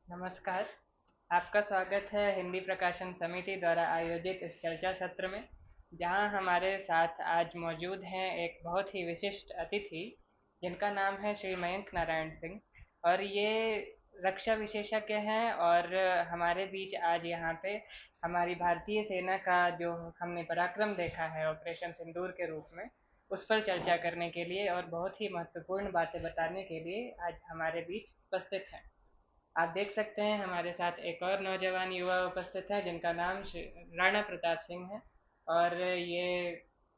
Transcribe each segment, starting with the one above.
नमस्कार। आपका स्वागत है हिंदी प्रकाशन समिति द्वारा आयोजित इस चर्चा सत्र में, जहां हमारे साथ आज मौजूद हैं एक बहुत ही विशिष्ट अतिथि, जिनका नाम है श्री मयंक नारायण सिंह। और ये रक्षा विशेषज्ञ हैं और हमारे बीच आज यहाँ पे हमारी भारतीय सेना का जो हमने पराक्रम देखा है ऑपरेशन सिंदूर के रूप में, उस पर चर्चा करने के लिए और बहुत ही महत्वपूर्ण बातें बताने के लिए आज हमारे बीच उपस्थित हैं। आप देख सकते हैं हमारे साथ एक और नौजवान युवा उपस्थित है, जिनका नाम राणा प्रताप सिंह है। और ये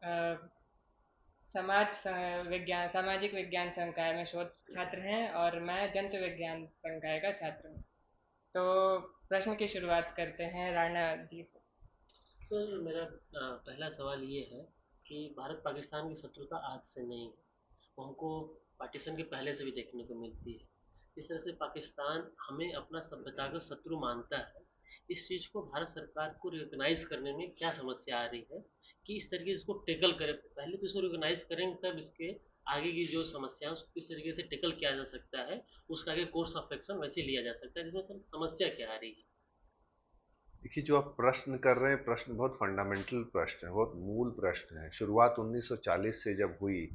अ, विज्ञान सामाजिक विज्ञान संकाय में शोध छात्र हैं और मैं जंतु विज्ञान संकाय का छात्र हूँ। तो प्रश्न की शुरुआत करते हैं राणा जी से। सर, मेरा पहला सवाल ये है कि भारत पाकिस्तान की शत्रुता आज से नहीं है। वो हमको पार्टीशन के पहले से भी देखने को मिलती है। इस तरह से पाकिस्तान हमें अपना सभ्यता का शत्रु मानता है। इस चीज़ को भारत सरकार को रिकॉग्नाइज करने में क्या समस्या आ रही है कि इस तरीके से इसको टेकल करें। पहले तो इसको रिकॉग्नाइज करेंगे, तब इसके आगे की जो समस्या है उसको किस तरीके से टेकल किया जा सकता है, उसका आगे कोर्स ऑफ एक्शन वैसे लिया जा सकता है। जिसमें सर समस्या क्या आ रही है? देखिए, जो आप प्रश्न कर रहे हैं, प्रश्न बहुत फंडामेंटल प्रश्न है, बहुत मूल प्रश्न है। शुरुआत 1940 से जब हुई,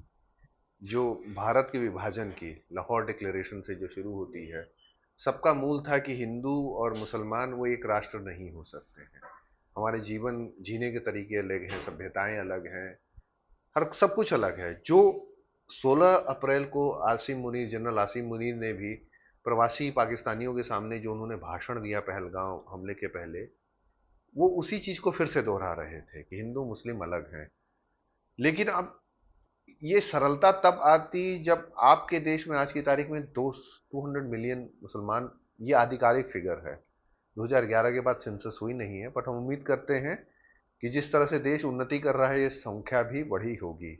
जो भारत के विभाजन की लाहौर डिक्लेरेशन से जो शुरू होती है, सबका मूल था कि हिंदू और मुसलमान वो एक राष्ट्र नहीं हो सकते हैं। हमारे जीवन जीने के तरीके अलग हैं, सभ्यताएं अलग हैं, हर सब कुछ अलग है। जो 16 अप्रैल को आसिम मुनीर, जनरल आसिम मुनीर ने भी प्रवासी पाकिस्तानियों के सामने जो उन्होंने भाषण दिया पहलगांव हमले के पहले, वो उसी चीज को फिर से दोहरा रहे थे कि हिंदू मुस्लिम अलग हैं। लेकिन अब ये सरलता तब आती जब आपके देश में आज की तारीख में 200 मिलियन मुसलमान, ये आधिकारिक फिगर है। 2011 के बाद सेंसस हुई नहीं है, बट हम उम्मीद करते हैं कि जिस तरह से देश उन्नति कर रहा है, ये संख्या भी बढ़ी होगी।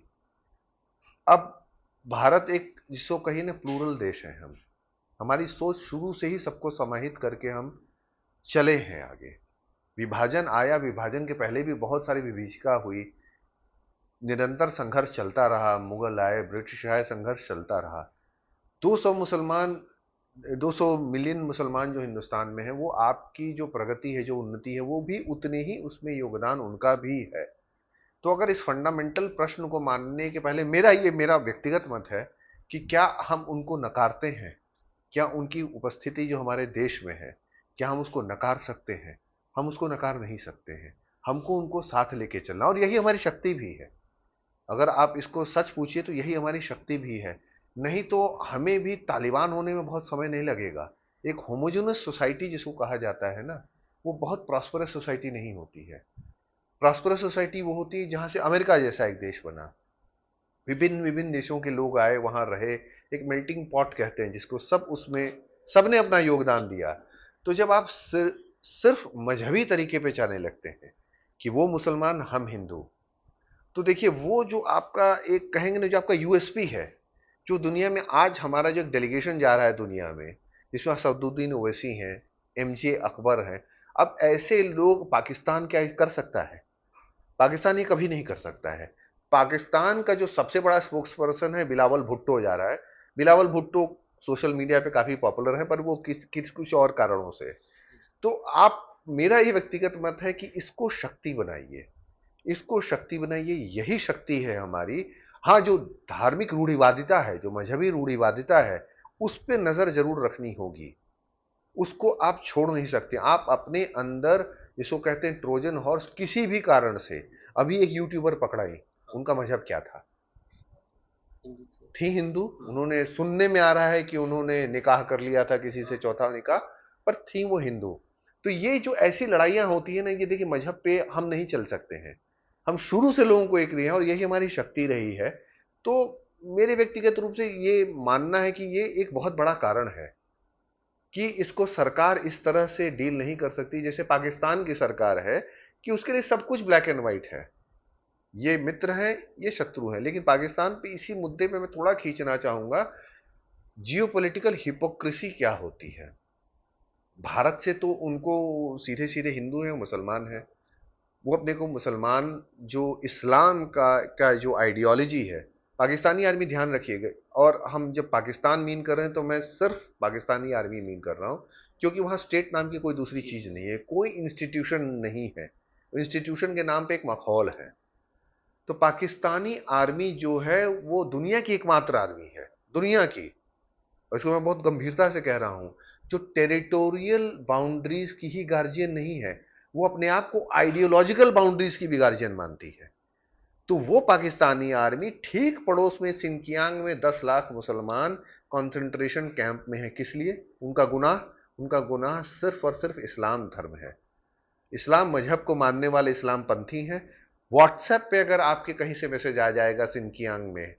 अब भारत एक, जिसको कही ना, प्लूरल देश है। हम, हमारी सोच शुरू से ही सबको समाहित करके हम चले हैं आगे। विभाजन आया, विभाजन के पहले भी बहुत सारी विभीषिका हुई, निरंतर संघर्ष चलता रहा। मुगल आए, ब्रिटिश आए, संघर्ष चलता रहा। 200 मुसलमान, 200 मिलियन मुसलमान जो हिंदुस्तान में है, वो आपकी जो प्रगति है, जो उन्नति है, वो भी उतने ही उसमें योगदान उनका भी है। तो अगर इस फंडामेंटल प्रश्न को मानने के पहले, मेरा व्यक्तिगत मत है कि क्या हम उनको नकारते हैं, क्या उनकी उपस्थिति जो हमारे देश में है, क्या हम उसको नकार सकते हैं? हम उसको नकार नहीं सकते हैं। हमको उनको साथ लेके चलना, और यही हमारी शक्ति भी है। अगर आप इसको सच पूछिए तो यही हमारी शक्ति भी है। नहीं तो हमें भी तालिबान होने में बहुत समय नहीं लगेगा। एक होमोजेनस सोसाइटी जिसको कहा जाता है ना, वो बहुत प्रॉस्परस सोसाइटी नहीं होती है। प्रॉस्परस सोसाइटी वो होती है जहां से अमेरिका जैसा एक देश बना, विभिन्न विभिन्न देशों के लोग आए, वहां रहे, एक मेल्टिंग पॉट कहते हैं जिसको, सब उसमें सबने अपना योगदान दिया। तो जब आप सिर्फ मजहबी तरीके पे जाने लगते हैं कि वो मुसलमान हम हिंदू, तो देखिए वो जो आपका एक कहेंगे ना, जो आपका यूएसपी है, जो दुनिया में आज हमारा जो एक डेलीगेशन जा रहा है दुनिया में, जिसमें सदुद्दीन ओवैसी हैं, एमजे अकबर हैं। अब ऐसे लोग पाकिस्तान क्या कर सकता है? पाकिस्तान ये कभी नहीं कर सकता है। पाकिस्तान का जो सबसे बड़ा स्पोक्स पर्सन है, बिलावल भुट्टो जा रहा है। बिलावल भुट्टो सोशल मीडिया पे काफी पॉपुलर है, पर वो किस किस कुछ और कारणों से। तो आप, मेरा ये व्यक्तिगत मत है कि इसको शक्ति बनाइए, इसको शक्ति बनाइए, यही शक्ति है हमारी। हाँ, जो धार्मिक रूढ़िवादिता है, जो मजहबी रूढ़िवादिता है, उस पे नजर जरूर रखनी होगी। उसको आप छोड़ नहीं सकते। आप अपने अंदर, जिसको कहते हैं ट्रोजन हॉर्स, किसी भी कारण से, अभी एक यूट्यूबर पकड़ाई, हाँ। उनका मजहब क्या था? हिंदू से। थी हिंदू। हाँ। उन्होंने, सुनने में आ रहा है कि उन्होंने निकाह कर लिया था किसी से, चौथा निकाह, पर थी वो हिंदू। तो ये जो ऐसी लड़ाइयां होती है ना, ये देखिए, मजहब पे हम नहीं चल सकते हैं। हम शुरू से लोगों को एक दिए हैं और यही हमारी शक्ति रही है। तो मेरे व्यक्तिगत रूप से ये मानना है कि ये एक बहुत बड़ा कारण है कि इसको सरकार इस तरह से डील नहीं कर सकती जैसे पाकिस्तान की सरकार है, कि उसके लिए सब कुछ ब्लैक एंड व्हाइट है। ये मित्र है, ये शत्रु है। लेकिन पाकिस्तान पे, इसी मुद्दे पे मैं थोड़ा खींचना चाहूंगा, जियोपॉलिटिकल हिपोक्रेसी क्या होती है। भारत से तो उनको सीधे सीधे हिंदू है, मुसलमान है। वो अपने को मुसलमान, जो इस्लाम का जो आइडियोलॉजी है, पाकिस्तानी आर्मी ध्यान रखिएगा। और हम जब पाकिस्तान मीन कर रहे हैं तो मैं सिर्फ पाकिस्तानी आर्मी मीन कर रहा हूं, क्योंकि वहां स्टेट नाम की कोई दूसरी चीज नहीं है, कोई इंस्टीट्यूशन नहीं है। इंस्टीट्यूशन के नाम पे एक मखौल है। तो पाकिस्तानी आर्मी जो है वो दुनिया की एकमात्र आर्मी है, दुनिया की, और इसको मैं बहुत गंभीरता से कह रहा हूं, जो टेरिटोरियल बाउंड्रीज की ही गार्जियन नहीं है, वो अपने आप को आइडियोलॉजिकल बाउंड्रीज की भी गार्जियन मानती है। तो वो पाकिस्तानी आर्मी ठीक पड़ोस में सिंकियांग में 10 लाख मुसलमान कंसंट्रेशन कैंप में है। किस लिए? उनका गुनाह सिर्फ और सिर्फ इस्लाम धर्म है। इस्लाम मजहब को मानने वाले इस्लाम पंथी हैं। व्हाट्सएप पे अगर आपके कहीं से मैसेज आ जाएगा सिंकियांग में,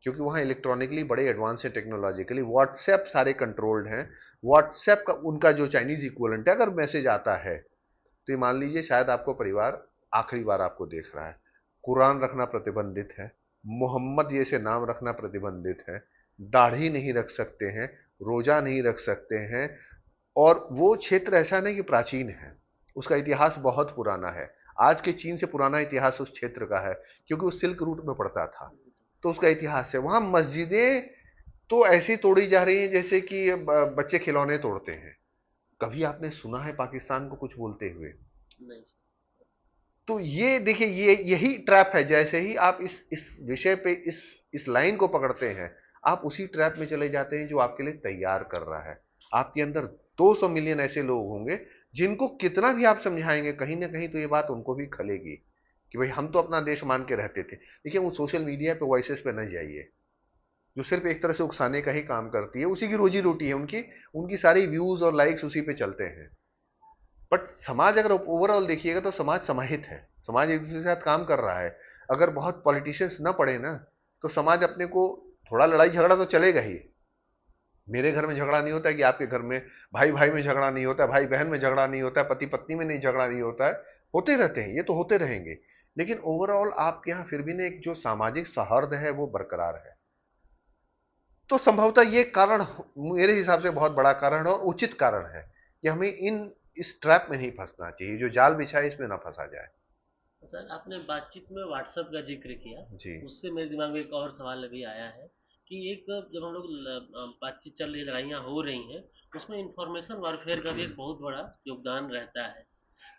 क्योंकि वहां इलेक्ट्रॉनिकली बड़े एडवांस है टेक्नोलॉजिकली, व्हाट्सएप सारे कंट्रोल्ड हैं, व्हाट्सएप का उनका जो चाइनीज इक्वलेंट है, अगर मैसेज आता है तो ये मान लीजिए शायद आपको परिवार आखिरी बार आपको देख रहा है। कुरान रखना प्रतिबंधित है, मोहम्मद जैसे नाम रखना प्रतिबंधित है, दाढ़ी नहीं रख सकते हैं, रोजा नहीं रख सकते हैं। और वो क्षेत्र ऐसा नहीं कि प्राचीन है, उसका इतिहास बहुत पुराना है। आज के चीन से पुराना इतिहास उस क्षेत्र का है, क्योंकि वो सिल्क रूट में पड़ता था, तो उसका इतिहास है। वहां मस्जिदें तो ऐसी तोड़ी जा रही हैं जैसे कि बच्चे खिलौने तोड़ते हैं। कभी आपने सुना है पाकिस्तान को कुछ बोलते हुए? नहीं। तो ये देखिए, ये यही ट्रैप है। जैसे ही आप इस विषय पे इस लाइन को पकड़ते हैं, आप उसी ट्रैप में चले जाते हैं जो आपके लिए तैयार कर रहा है। आपके अंदर 200 मिलियन ऐसे लोग होंगे जिनको कितना भी आप समझाएंगे, कहीं ना कहीं तो ये बात उनको भी खलेगी कि भाई हम तो अपना देश मान के रहते थे। देखिए, वो सोशल मीडिया पे वॉइसेस पे न जाइए, जो सिर्फ एक तरह से उकसाने का ही काम करती है। उसी की रोजी रोटी है उनकी, उनकी सारी व्यूज और लाइक्स उसी पे चलते हैं। बट समाज अगर ओवरऑल देखिएगा तो समाज समाहित है, समाज एक दूसरे के साथ काम कर रहा है। अगर बहुत पॉलिटिशियंस ना पढ़े ना, तो समाज अपने को, थोड़ा लड़ाई झगड़ा तो चलेगा ही। मेरे घर में झगड़ा नहीं होता है कि आपके घर में, भाई भाई में झगड़ा नहीं होता है, भाई बहन में झगड़ा नहीं होता है, पति पत्नी में नहीं झगड़ा नहीं होता है, होते रहते हैं, ये तो होते रहेंगे। लेकिन ओवरऑल आपके यहाँ फिर भी ना एक जो सामाजिक सौहार्द है वो बरकरार है। तो संभवतः ये कारण मेरे हिसाब से बहुत बड़ा कारण है और उचित कारण है कि हमें इस ट्रैप में नहीं फंसना चाहिए, जो जाल बिछा है इसमें ना फंसा जाए। सर, आपने बातचीत में व्हाट्सएप का जिक्र किया, जी। उससे मेरे दिमाग में एक और सवाल अभी आया है कि एक जब हम लोग बातचीत चल रही, लड़ाइयाँ हो रही हैं, उसमें इंफॉर्मेशन वारफेयर का भी एक बहुत बड़ा योगदान रहता है।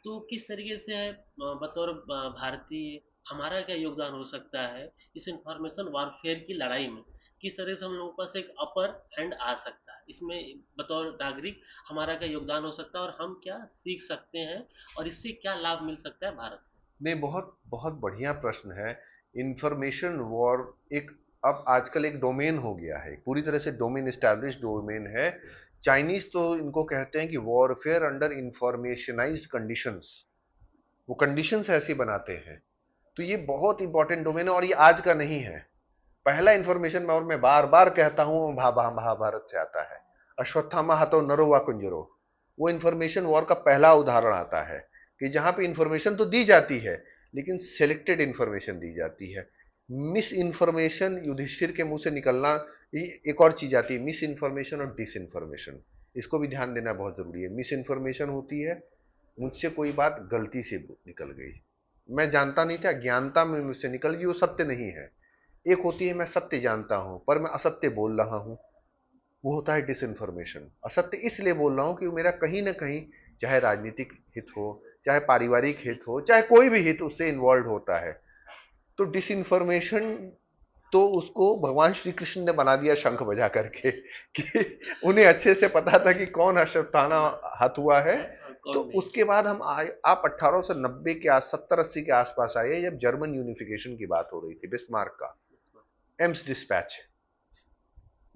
तो किस तरीके से है, बतौर भारतीय हमारा क्या योगदान हो सकता है इस इंफॉर्मेशन वारफेयर की लड़ाई में? किस तरह से हम लोगों के पास एक अपर हैंड आ सकता है इसमें, बतौर नागरिक हमारा क्या योगदान हो सकता है और हम क्या सीख सकते हैं और इससे क्या लाभ मिल सकता है भारत नहीं, बहुत बहुत बढ़िया प्रश्न है। इंफॉर्मेशन वॉर एक, अब आजकल एक डोमेन हो गया है, पूरी तरह से डोमेन, एस्टैब्लिश डोमेन है। चाइनीज तो इनको कहते हैं कि वॉरफेयर अंडर इंफॉर्मेशनाइज्ड कंडीशंस, वो कंडीशंस ऐसी बनाते हैं। तो ये बहुत इंपॉर्टेंट डोमेन है और ये आज का नहीं है। पहला इंफॉर्मेशन और मैं बार बार कहता हूं, महाभारत से आता है। अश्वत्थामा हतो नरो वा कुंजरो, वो इंफॉर्मेशन वॉर का पहला उदाहरण आता है कि जहां पे इंफॉर्मेशन तो दी जाती है लेकिन सिलेक्टेड इंफॉर्मेशन दी जाती है। मिस इंफॉर्मेशन युधिष्ठिर के मुंह से निकलना, एक और चीज आती है, मिस इंफॉर्मेशन और डिस इंफॉर्मेशन। इसको भी ध्यान देना बहुत जरूरी है। मिस इंफॉर्मेशन होती है, मुझसे कोई बात गलती से निकल गई, मैं जानता नहीं था, ज्ञानता में मुझसे निकल गई, वो सत्य नहीं है। एक होती है मैं सत्य जानता हूं पर मैं असत्य बोल रहा हूं, वो होता है डिसइंफॉर्मेशन। असत्य इसलिए बोल रहा हूं कि मेरा कहीं ना कहीं, चाहे राजनीतिक हित हो, चाहे पारिवारिक हित हो, चाहे कोई भी हित उससे इन्वॉल्व होता है। तो डिसइंफॉर्मेशन तो उसको भगवान श्री कृष्ण ने बना दिया शंख बजा करके कि उन्हें अच्छे से पता था कि कौन अश्वत्थामा हत हुआ है। तो उसके बाद हम आए, आप 1890 के 70-80 के आसपास आए, जब जर्मन यूनिफिकेशन की बात हो रही थी, बिस्मार्क का एम्स डिस्पैच।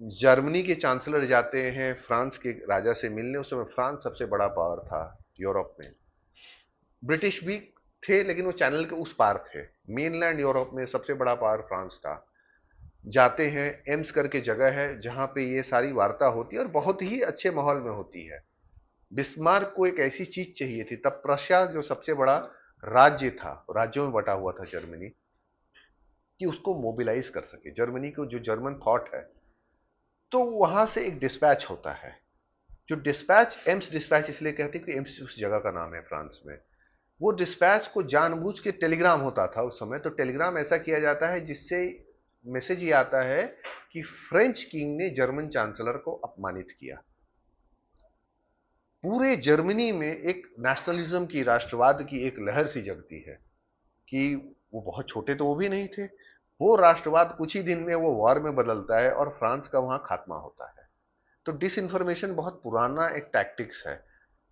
जर्मनी के चांसलर जाते हैं फ्रांस के राजा से मिलने। उस समय फ्रांस सबसे बड़ा पावर था यूरोप में, ब्रिटिश भी थे लेकिन वो चैनल के उस पार थे। मेनलैंड यूरोप में सबसे बड़ा पावर फ्रांस था। जाते हैं, एम्स करके जगह है जहां पे ये सारी वार्ता होती है और बहुत ही अच्छे माहौल में होती है। बिस्मार्क को एक ऐसी चीज चाहिए थी, तब प्रशिया जो सबसे बड़ा राज्य था, राज्यों में बटा हुआ था जर्मनी, कि उसको मोबिलाइज कर सके, जर्मनी को, जो जर्मन थॉट है। तो वहां से एक डिस्पैच होता है, जो डिस्पैच, एम्स डिस्पैच इसलिए कहते हैं कि एम्स उस जगह का नाम है फ्रांस में। वो डिस्पैच को जानबूझ के टेलीग्राम होता था उस समय, तो टेलीग्राम ऐसा किया जाता है जिससे मैसेज ये आता है कि फ्रेंच किंग ने जर्मन चांसलर को अपमानित किया। पूरे जर्मनी में एक नेशनलिज्म की, राष्ट्रवाद की एक लहर सी जगती है कि वो बहुत छोटे तो वो भी नहीं थे। वो राष्ट्रवाद कुछ ही दिन में वो वॉर में बदलता है और फ्रांस का वहां खात्मा होता है। तो डिसइंफॉर्मेशन बहुत पुराना एक टैक्टिक्स है,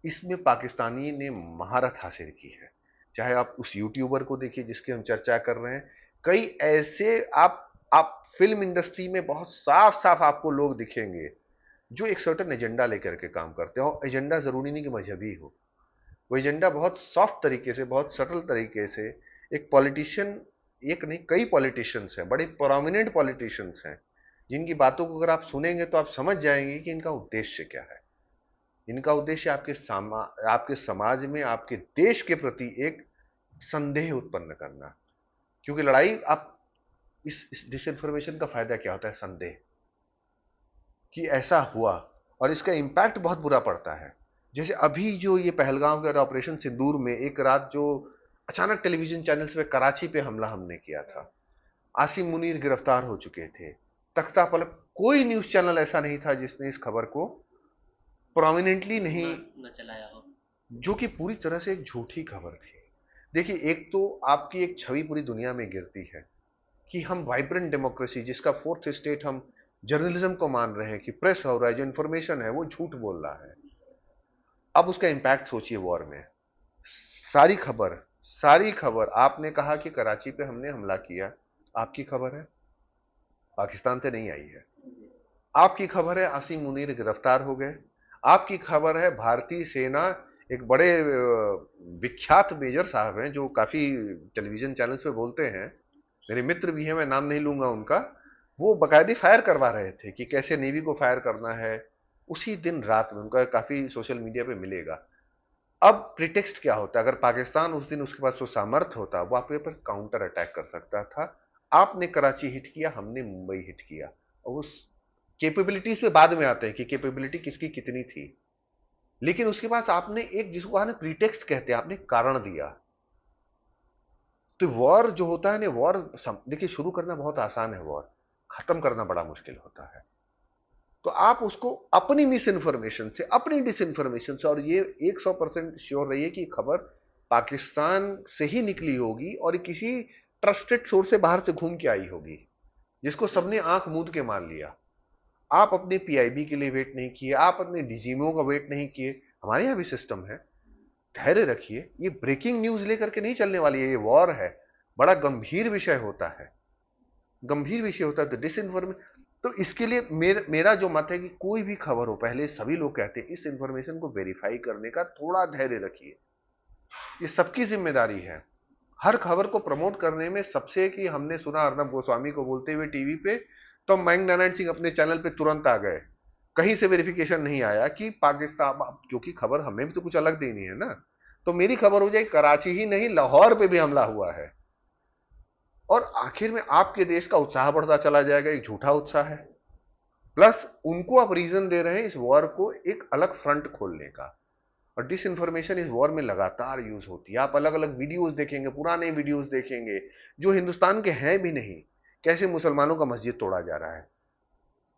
इसमें पाकिस्तानी ने महारत हासिल की है। चाहे आप उस यूट्यूबर को देखिए जिसकी हम चर्चा कर रहे हैं, कई ऐसे आप फिल्म इंडस्ट्री में बहुत साफ साफ आपको लोग दिखेंगे जो एक सर्टेन एजेंडा लेकर के काम करते हैं, और एजेंडा जरूरी नहीं कि मजहबी हो। वो एजेंडा बहुत सॉफ्ट तरीके से, बहुत सटल तरीके से एक पॉलिटिशियन, एक नहीं कई पॉलिटिशियंस हैं, बड़े प्रोमिनेंट पॉलिटिशियंस हैं, जिनकी बातों को अगर आप सुनेंगे तो आप समझ जाएंगे कि इनका उद्देश्य क्या है। इनका उद्देश्य आपके समाज में, आपके देश के प्रति एक संदेह उत्पन्न करना। क्योंकि लड़ाई, आप इस डिसइंफॉर्मेशन का फायदा क्या होता है? संदेह कि ऐसा हुआ, और इसका इंपैक्ट बहुत बुरा पड़ता है। जैसे अभी जो ये पहलगाम के ऑपरेशन सिंदूर में एक रात जो अचानक टेलीविजन चैनल्स पे कराची पे हमला हमने किया था, आसिम मुनीर गिरफ्तार हो चुके थे, तख्ता पलट, कोई न्यूज चैनल ऐसा नहीं था जिसने इस खबर को प्रोमिनेंटली नहीं न चलाया हो, जो कि पूरी तरह से एक झूठी खबर थी। देखिए, एक तो आपकी एक छवि पूरी दुनिया में गिरती है कि हम वाइब्रेंट डेमोक्रेसी, जिसका फोर्थ स्टेट हम जर्नलिज्म को मान रहे हैं, कि प्रेस हो रहा है, जो इंफॉर्मेशन है वो झूठ बोल रहा है। अब उसका इंपैक्ट सोचिए वॉर में। सारी खबर आपने कहा कि कराची पे हमने हमला किया, आपकी खबर है पाकिस्तान से नहीं आई है। आपकी खबर है आसिम मुनीर गिरफ्तार हो गए, आपकी खबर है भारतीय सेना, एक बड़े विख्यात मेजर साहब हैं जो काफी टेलीविजन चैनल्स पे बोलते हैं, मेरे मित्र भी हैं, मैं नाम नहीं लूंगा उनका, वो बाकायदे फायर करवा रहे थे कि कैसे नेवी को फायर करना है, उसी दिन रात में। उनका काफी सोशल मीडिया पे मिलेगा। अब प्रिटेक्स्ट क्या होता है? अगर पाकिस्तान उस दिन उसके पास वो सामर्थ्य होता, वो आपके ऊपर काउंटर अटैक कर सकता था। आपने कराची हिट किया, हमने मुंबई हिट किया, और उस कैपेबिलिटीज पे बाद में आते हैं कि कैपेबिलिटी किसकी कितनी थी, लेकिन उसके पास आपने एक, जिसको आपने प्रीटेक्स्ट कहते हैं, आपने कारण दिया। तो वॉर जो होता है ना, वॉर देखिए शुरू करना बहुत आसान है, वॉर खत्म करना बड़ा मुश्किल होता है। तो आप उसको अपनी मिस इन्फॉर्मेशन से, अपनी डिसइंफॉर्मेशन से, और ये 100% श्योर रहिए कि खबर पाकिस्तान से ही निकली होगी और किसी ट्रस्टेड सोर्स से बाहर से घूम के आई होगी, जिसको सबने आंख मूंद के मान लिया। आप अपने पीआईबी के लिए वेट नहीं किए, आप अपने डीजीएमओ का वेट नहीं किए। हमारे यहां भी सिस्टम है, धैर्य रखिए। ये ब्रेकिंग न्यूज लेकर के नहीं चलने वाली है, ये वॉर है, बड़ा गंभीर विषय होता है, गंभीर विषय होता है। तो डिसइंफॉर्मेशन, तो इसके लिए मेरा जो मत है कि कोई भी खबर हो, पहले सभी लोग कहते हैं इस इंफॉर्मेशन को वेरीफाई करने का थोड़ा धैर्य रखिए, ये सबकी जिम्मेदारी है। हर खबर को प्रमोट करने में सबसे, कि हमने सुना अर्नब गोस्वामी को बोलते हुए टीवी पे, तो मैंग नारायण सिंह अपने चैनल पे तुरंत आ गए, कहीं से वेरिफिकेशन नहीं आया कि पाकिस्तान, क्योंकि खबर हमें भी तो कुछ अलग देनी है ना। तो मेरी खबर हो जाए कराची ही नहीं, लाहौर पे भी हमला हुआ है, और आखिर में आपके देश का उत्साह बढ़ता चला जाएगा, एक झूठा उत्साह है। प्लस उनको आप रीजन दे रहे हैं इस वॉर को एक अलग फ्रंट खोलने का। और डिस इंफॉर्मेशन इस वॉर में लगातार यूज होती है। आप अलग अलग वीडियोस देखेंगे, पुराने वीडियोस देखेंगे जो हिंदुस्तान के हैं भी नहीं, कैसे मुसलमानों का मस्जिद तोड़ा जा रहा है,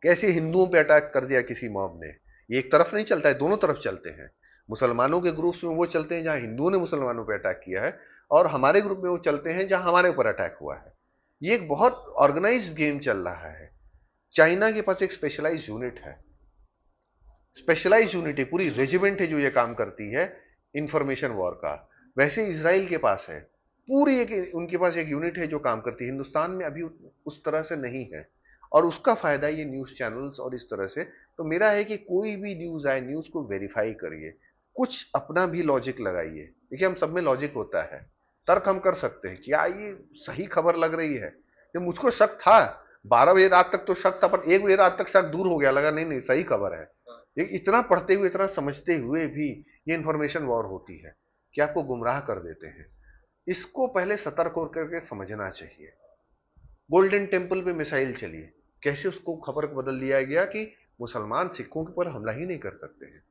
कैसे हिंदुओं पे अटैक कर दिया किसी मॉब ने। ये एक तरफ नहीं चलता है, दोनों तरफ चलते हैं। मुसलमानों के ग्रुप्स में वो चलते हैं जहां हिंदुओं ने मुसलमानों पे अटैक किया है, और हमारे ग्रुप में वो चलते हैं जहां हमारे ऊपर अटैक हुआ है। ये एक बहुत ऑर्गेनाइज्ड गेम चल रहा है। चाइना के पास एक स्पेशलाइज्ड यूनिट है, स्पेशलाइज्ड यूनिट है, पूरी रेजिमेंट है जो ये काम करती है इंफॉर्मेशन वॉर का। वैसे इसराइल के पास है, पूरी एक, उनके पास एक यूनिट है जो काम करती है। हिंदुस्तान में अभी उस तरह से नहीं है, और उसका फायदा ये न्यूज चैनल्स और इस तरह से। तो मेरा है कि कोई भी न्यूज आए, न्यूज को वेरीफाई करिए, कुछ अपना भी लॉजिक लगाइए। देखिए, हम सब में लॉजिक होता है, तर्क हम कर सकते हैं, क्या ये सही खबर लग रही है। जब मुझको शक था 12 बजे रात तक, तो शक था, पर 1 बजे रात तक शक दूर हो गया, लगा नहीं नहीं सही खबर है। ये इतना पढ़ते हुए, इतना समझते हुए भी ये इंफॉर्मेशन वॉर होती है कि आपको गुमराह कर देते हैं। इसको पहले सतर्क होकर के समझना चाहिए। गोल्डन टेम्पल पे मिसाइल चली, कैसे उसको खबर को बदल दिया गया कि मुसलमान सिखों के ऊपर हमला ही नहीं कर सकते हैं।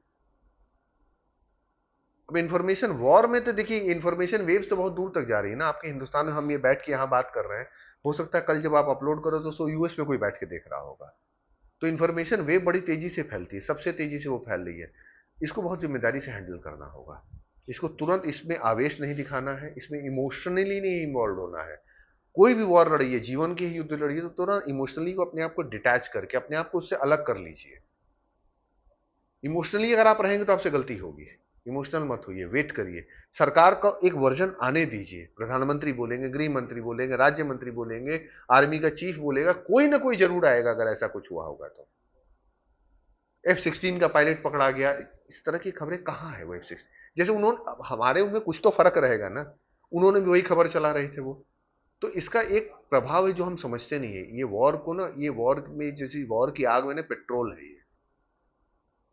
अब इंफॉर्मेशन वॉर में तो देखिए, इंफॉर्मेशन वेव्स तो बहुत दूर तक जा रही है ना। आपके हिंदुस्तान में हम ये बैठ के यहां बात कर रहे हैं, हो सकता है कल जब आप अपलोड करो तो सो यूएस में कोई बैठ के देख रहा होगा। तो इन्फॉर्मेशन वेव बड़ी तेजी से फैलती है, सबसे तेजी से वो फैल रही है। इसको बहुत जिम्मेदारी से हैंडल करना होगा। इसको तुरंत इसमें आवेश नहीं दिखाना है, इसमें इमोशनली नहीं इन्वॉल्व होना है। कोई भी वॉर लड़िए, जीवन के ही युद्ध लड़िए, तो तुरंत इमोशनली को अपने आप को डिटैच करके अपने आप को उससे अलग कर लीजिए। इमोशनली अगर आप रहेंगे तो आपसे गलती होगी। इमोशनल मत होइए, वेट करिए, सरकार का एक वर्जन आने दीजिए। प्रधानमंत्री बोलेंगे, गृह मंत्री बोलेंगे, राज्य मंत्री बोलेंगे, आर्मी का चीफ बोलेगा, कोई ना कोई जरूर आएगा अगर ऐसा कुछ हुआ होगा तो। F-16 का पायलट पकड़ा गया, इस तरह की खबरें कहां है वो F-16? जैसे उन्होंने, हमारे उनमें कुछ तो फर्क रहेगा ना, उन्होंने भी वही खबर चला रहे थे वो। तो इसका एक प्रभाव है जो हम समझते नहीं है। ये वॉर को ना, ये वॉर में जैसी वॉर की आग में ना पेट्रोल है, ये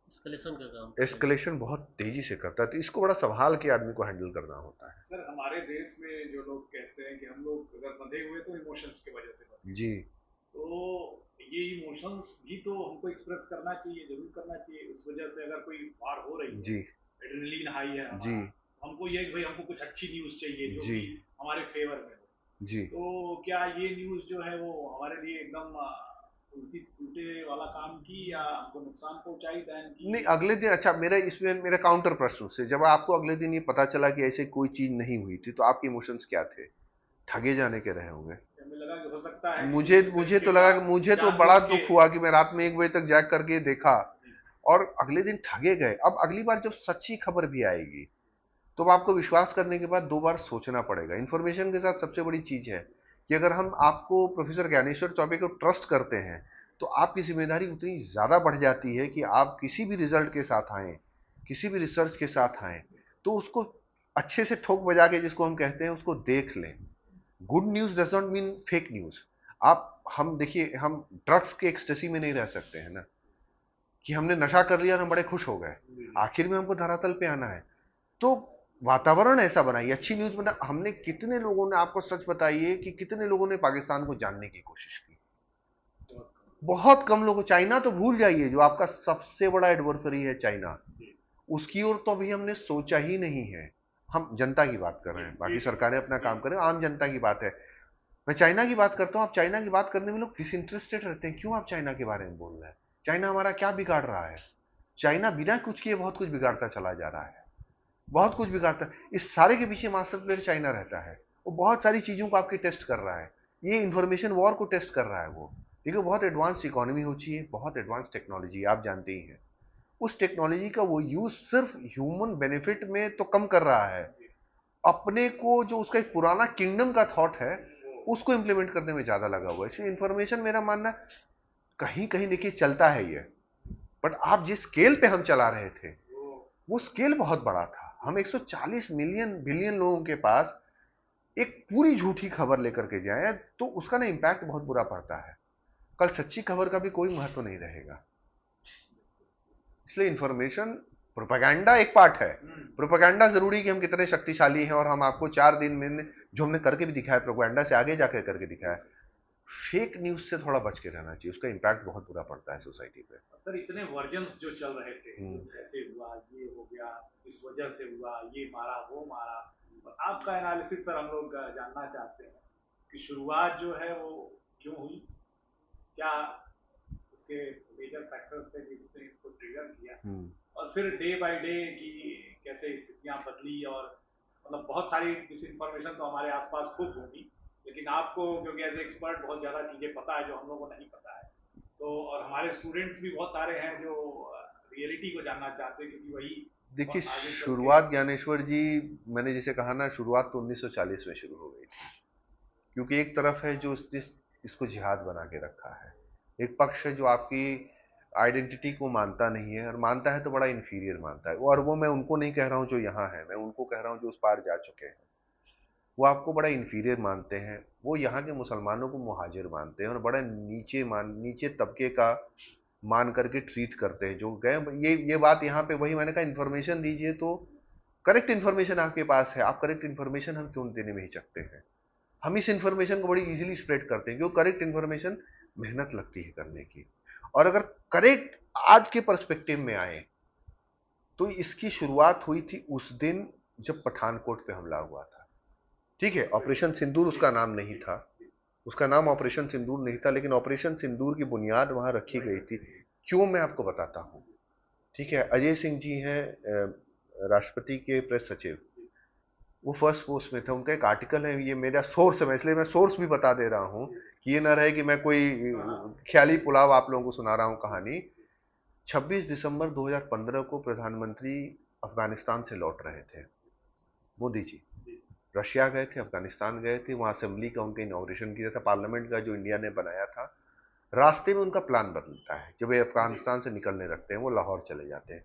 एस्केलेशन का काम करेगा। एस्केलेशन बहुत तेजी से करता है। तो इसको बड़ा संभाल के आदमी को हैंडल करना होता है। सर हमारे देश में जो लोग कहते हैं कि हम लोग अगर बंधे हुए तो इमोशंस की वजह से बंधे, जी तो ये इमोशंस भी तो हमको एक्सप्रेस करना चाहिए, जरूर करना चाहिए। उस वजह से अगर कोई वार हो रही है, जी एड्रेनलिन हाई है जी हमारा, हमको ये भाई हमको कुछ अच्छी न्यूज चाहिए जो जी कि हमारे फेवर में हो। जी तो क्या ये न्यूज जो है वो हमारे लिए एकदम उल्टी उल्टे वाला काम की या हमको नुकसान पहुंचाई दैन की? नहीं, अगले दिन, अच्छा मेरा इसमें मेरा काउंटर प्रश्न से, जब आपको अगले दिन ये पता चला कि ऐसे कोई चीज नहीं हुई थी, तो आपके इमोशंस क्या थे? ठगे जाने के रहे होंगे। हमें लगा कि हो सकता है कि मुझे इस मुझे तरीके तो का लगा कि मुझे तो जानबूझ बड़ा के। दुख हुआ कि मैं रात में 1 बजे तक जैग करके देखा और अगले दिन ठगे गए। अब अगली बार जब सच्ची खबर भी आएगी तो अब आपको विश्वास करने के बाद 2 बार सोचना पड़ेगा। इंफॉर्मेशन के साथ सबसे बड़ी चीज है कि अगर हम आपको, प्रोफेसर ज्ञानेश्वर चौबे को ट्रस्ट करते हैं, तो आपकी जिम्मेदारी उतनी ज्यादा बढ़ जाती है कि आप किसी भी रिजल्ट के साथ आए, किसी भी रिसर्च के साथ आए, तो उसको अच्छे से ठोक बजा के, जिसको हम कहते हैं, उसको देख लें। Good news does not mean fake news. आप, हम देखिए, हम ड्रग्स के एक्सटेसी में नहीं रह सकते हैं ना, कि हमने नशा कर लिया और हम बड़े खुश हो गए। आखिर में हमको धरातल पे आना है। तो वातावरण ऐसा बनाइए, अच्छी न्यूज बना। हमने कितने लोगों ने, आपको सच बताइए कि कितने लोगों ने पाकिस्तान को जानने की कोशिश की? बहुत कम लोगों। चाइना तो भूल जाइए, जो आपका सबसे बड़ा एडवर्सरी है चाइना, उसकी ओर तो अभी हमने सोचा ही नहीं है। हम जनता की बात कर रहे हैं, बाकी सरकारें अपना काम करें, आम जनता की बात है। मैं चाइना की बात करता हूं। आप चाइना की बात करने में लोग डिसइंटरेस्टेड रहते हैं। क्यों आप चाइना के बारे में बोल रहे हैं? चाइना हमारा क्या बिगाड़ रहा है? चाइना बिना कुछ किए बहुत कुछ बिगाड़ता चला जा रहा है, बहुत कुछ बिगाड़ता है। इस सारे के पीछे मास्टर प्लेयर चाइना रहता है। वो बहुत सारी चीजों को आपकी टेस्ट कर रहा है। ये इंफॉर्मेशन वॉर को टेस्ट कर रहा है वो। देखिए, बहुत एडवांस इकोनॉमी हो चाहिए, बहुत एडवांस टेक्नोलॉजी, आप जानते ही हैं। उस टेक्नोलॉजी का वो यूज सिर्फ ह्यूमन बेनिफिट में तो कम कर रहा है, अपने को जो उसका एक पुराना किंगडम का थॉट है उसको इंप्लीमेंट करने में ज्यादा लगा हुआ है। इसलिए इंफॉर्मेशन, मेरा मानना, कहीं कहीं देखिए चलता है ये, बट आप जिस स्केल पे हम चला रहे थे, वो स्केल बहुत बड़ा था। हम 140 मिलियन बिलियन लोगों के पास एक पूरी झूठी खबर लेकर के जाए तो उसका ना इम्पैक्ट बहुत बुरा पड़ता है। कल सच्ची खबर का भी कोई महत्व नहीं रहेगा। इसलिए इंफॉर्मेशन, प्रोपेगेंडा एक पार्ट है। प्रोपेगेंडा जरूरी कि हम कितने शक्तिशाली हैं, और हम आपको 4 दिन में जो हमने करके भी दिखाया, प्रोपेगेंडा से आगे जाकर करके दिखाया। फेक न्यूज से थोड़ा बच के रहना चाहिए, उसका इम्पैक्ट बहुत बुरा पड़ता है सोसाइटी पे। सर इतने वर्जन्स जो चल रहे थे, ऐसे हुआ, ये हो गया, इस वजह से हुआ, ये मारा, वो मारा, और आपका एनालिसिस सर हम लोग जानना चाहते हैं कि शुरुआत जो है वो क्यों हुई, क्या उसके मेजर फैक्टर्स थे जिसने इसको ट्रिगर किया, और फिर डे बाय डे की कैसे स्थितियां बदली। और मतलब बहुत सारी डिस इन्फॉर्मेशन तो हमारे आसपास खूब होगी, लेकिन आपको क्योंकि एज एक्सपर्ट बहुत ज़्यादा चीज़ें पता है जो हम लोगों को नहीं पता है। तो और हमारे स्टूडेंट्स भी बहुत सारे हैं जो रियलिटी को जानना चाहते हैं, क्योंकि वही देखिए, आगे चल के। शुरुआत ज्ञानेश्वर जी, मैंने जैसे कहा ना, शुरुआत तो 1940 में शुरू हो गई थी। क्योंकि एक तरफ है जो इसको जिहाद बना के रखा है, एक पक्ष है जो आपकी आइडेंटिटी को मानता नहीं है, और मानता है तो बड़ा इंफीरियर मानता है। और वो मैं उनको नहीं कह रहा हूँ जो यहाँ है, मैं उनको कह रहा हूँ जो उस पार जा चुके हैं। वो आपको बड़ा इंफीरियर मानते हैं, वो यहाँ के मुसलमानों को मुहाजिर मानते हैं, और बड़ा नीचे तबके का मान करके ट्रीट करते हैं जो गए। ये बात यहाँ पे वही मैंने कहा, इन्फॉर्मेशन दीजिए तो करेक्ट इन्फॉर्मेशन आपके पास है, आप करेक्ट इन्फॉर्मेशन हम क्यों देने में हिचकते हैं? हम इस इन्फॉर्मेशन को बड़ी इजीली स्प्रेड करते हैं, क्योंकि करेक्ट इन्फॉर्मेशन मेहनत लगती है करने की। और अगर करेक्ट आज के पर्सपेक्टिव में आए तो इसकी शुरुआत हुई थी उस दिन जब पठानकोट पे हमला हुआ था। ठीक है, ऑपरेशन सिंदूर उसका नाम नहीं था, उसका नाम ऑपरेशन सिंदूर नहीं था, लेकिन ऑपरेशन सिंदूर की बुनियाद वहां रखी गई थी। क्यों, मैं आपको बताता हूं। ठीक है, अजय सिंह जी हैं राष्ट्रपति के प्रेस सचिव, वो फर्स्ट पोस्ट में था। उनका एक आर्टिकल है, ये मेरा सोर्स है, इसलिए मैं सोर्स भी बता दे रहा हूं कि ये ना रहे कि मैं कोई ख्याली पुलाव आप लोगों को सुना रहा हूं कहानी। 26 दिसंबर 2015 को प्रधानमंत्री अफगानिस्तान से लौट रहे थे, मोदी जी। रशिया गए थे, अफगानिस्तान गए थे, वहां असेंबली का उनका इनॉग्रेशन किया था, पार्लियामेंट का जो इंडिया ने बनाया था। रास्ते में उनका प्लान बदलता है, जब वे अफगानिस्तान से निकलने लगते हैं वो लाहौर चले जाते हैं।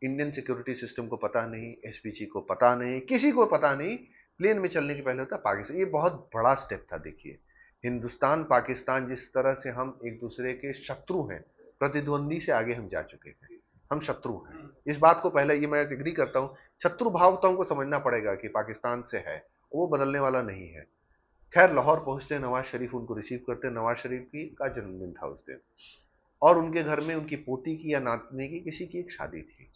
इंडियन सिक्योरिटी सिस्टम को पता नहीं, एसपीजी को पता नहीं, किसी को पता नहीं, प्लेन में चलने के पहले होता पाकिस्तान। ये बहुत बड़ा स्टेप था। देखिए, हिंदुस्तान पाकिस्तान जिस तरह से हम एक दूसरे के शत्रु हैं, प्रतिद्वंदी से आगे हम जा चुके हैं, हम शत्रु हैं। इस बात को पहले ये मैं एग्री करता हूं, शत्रु भाव तो हमको समझना पड़ेगा कि पाकिस्तान से है, वो बदलने वाला नहीं है। खैर, लाहौर पहुंचते हैं, नवाज शरीफ उनको रिसीव करते हैं। नवाज शरीफ की का जन्मदिन था उस दिन, और उनके घर में उनकी पोती की या नातनी की किसी की एक शादी थी।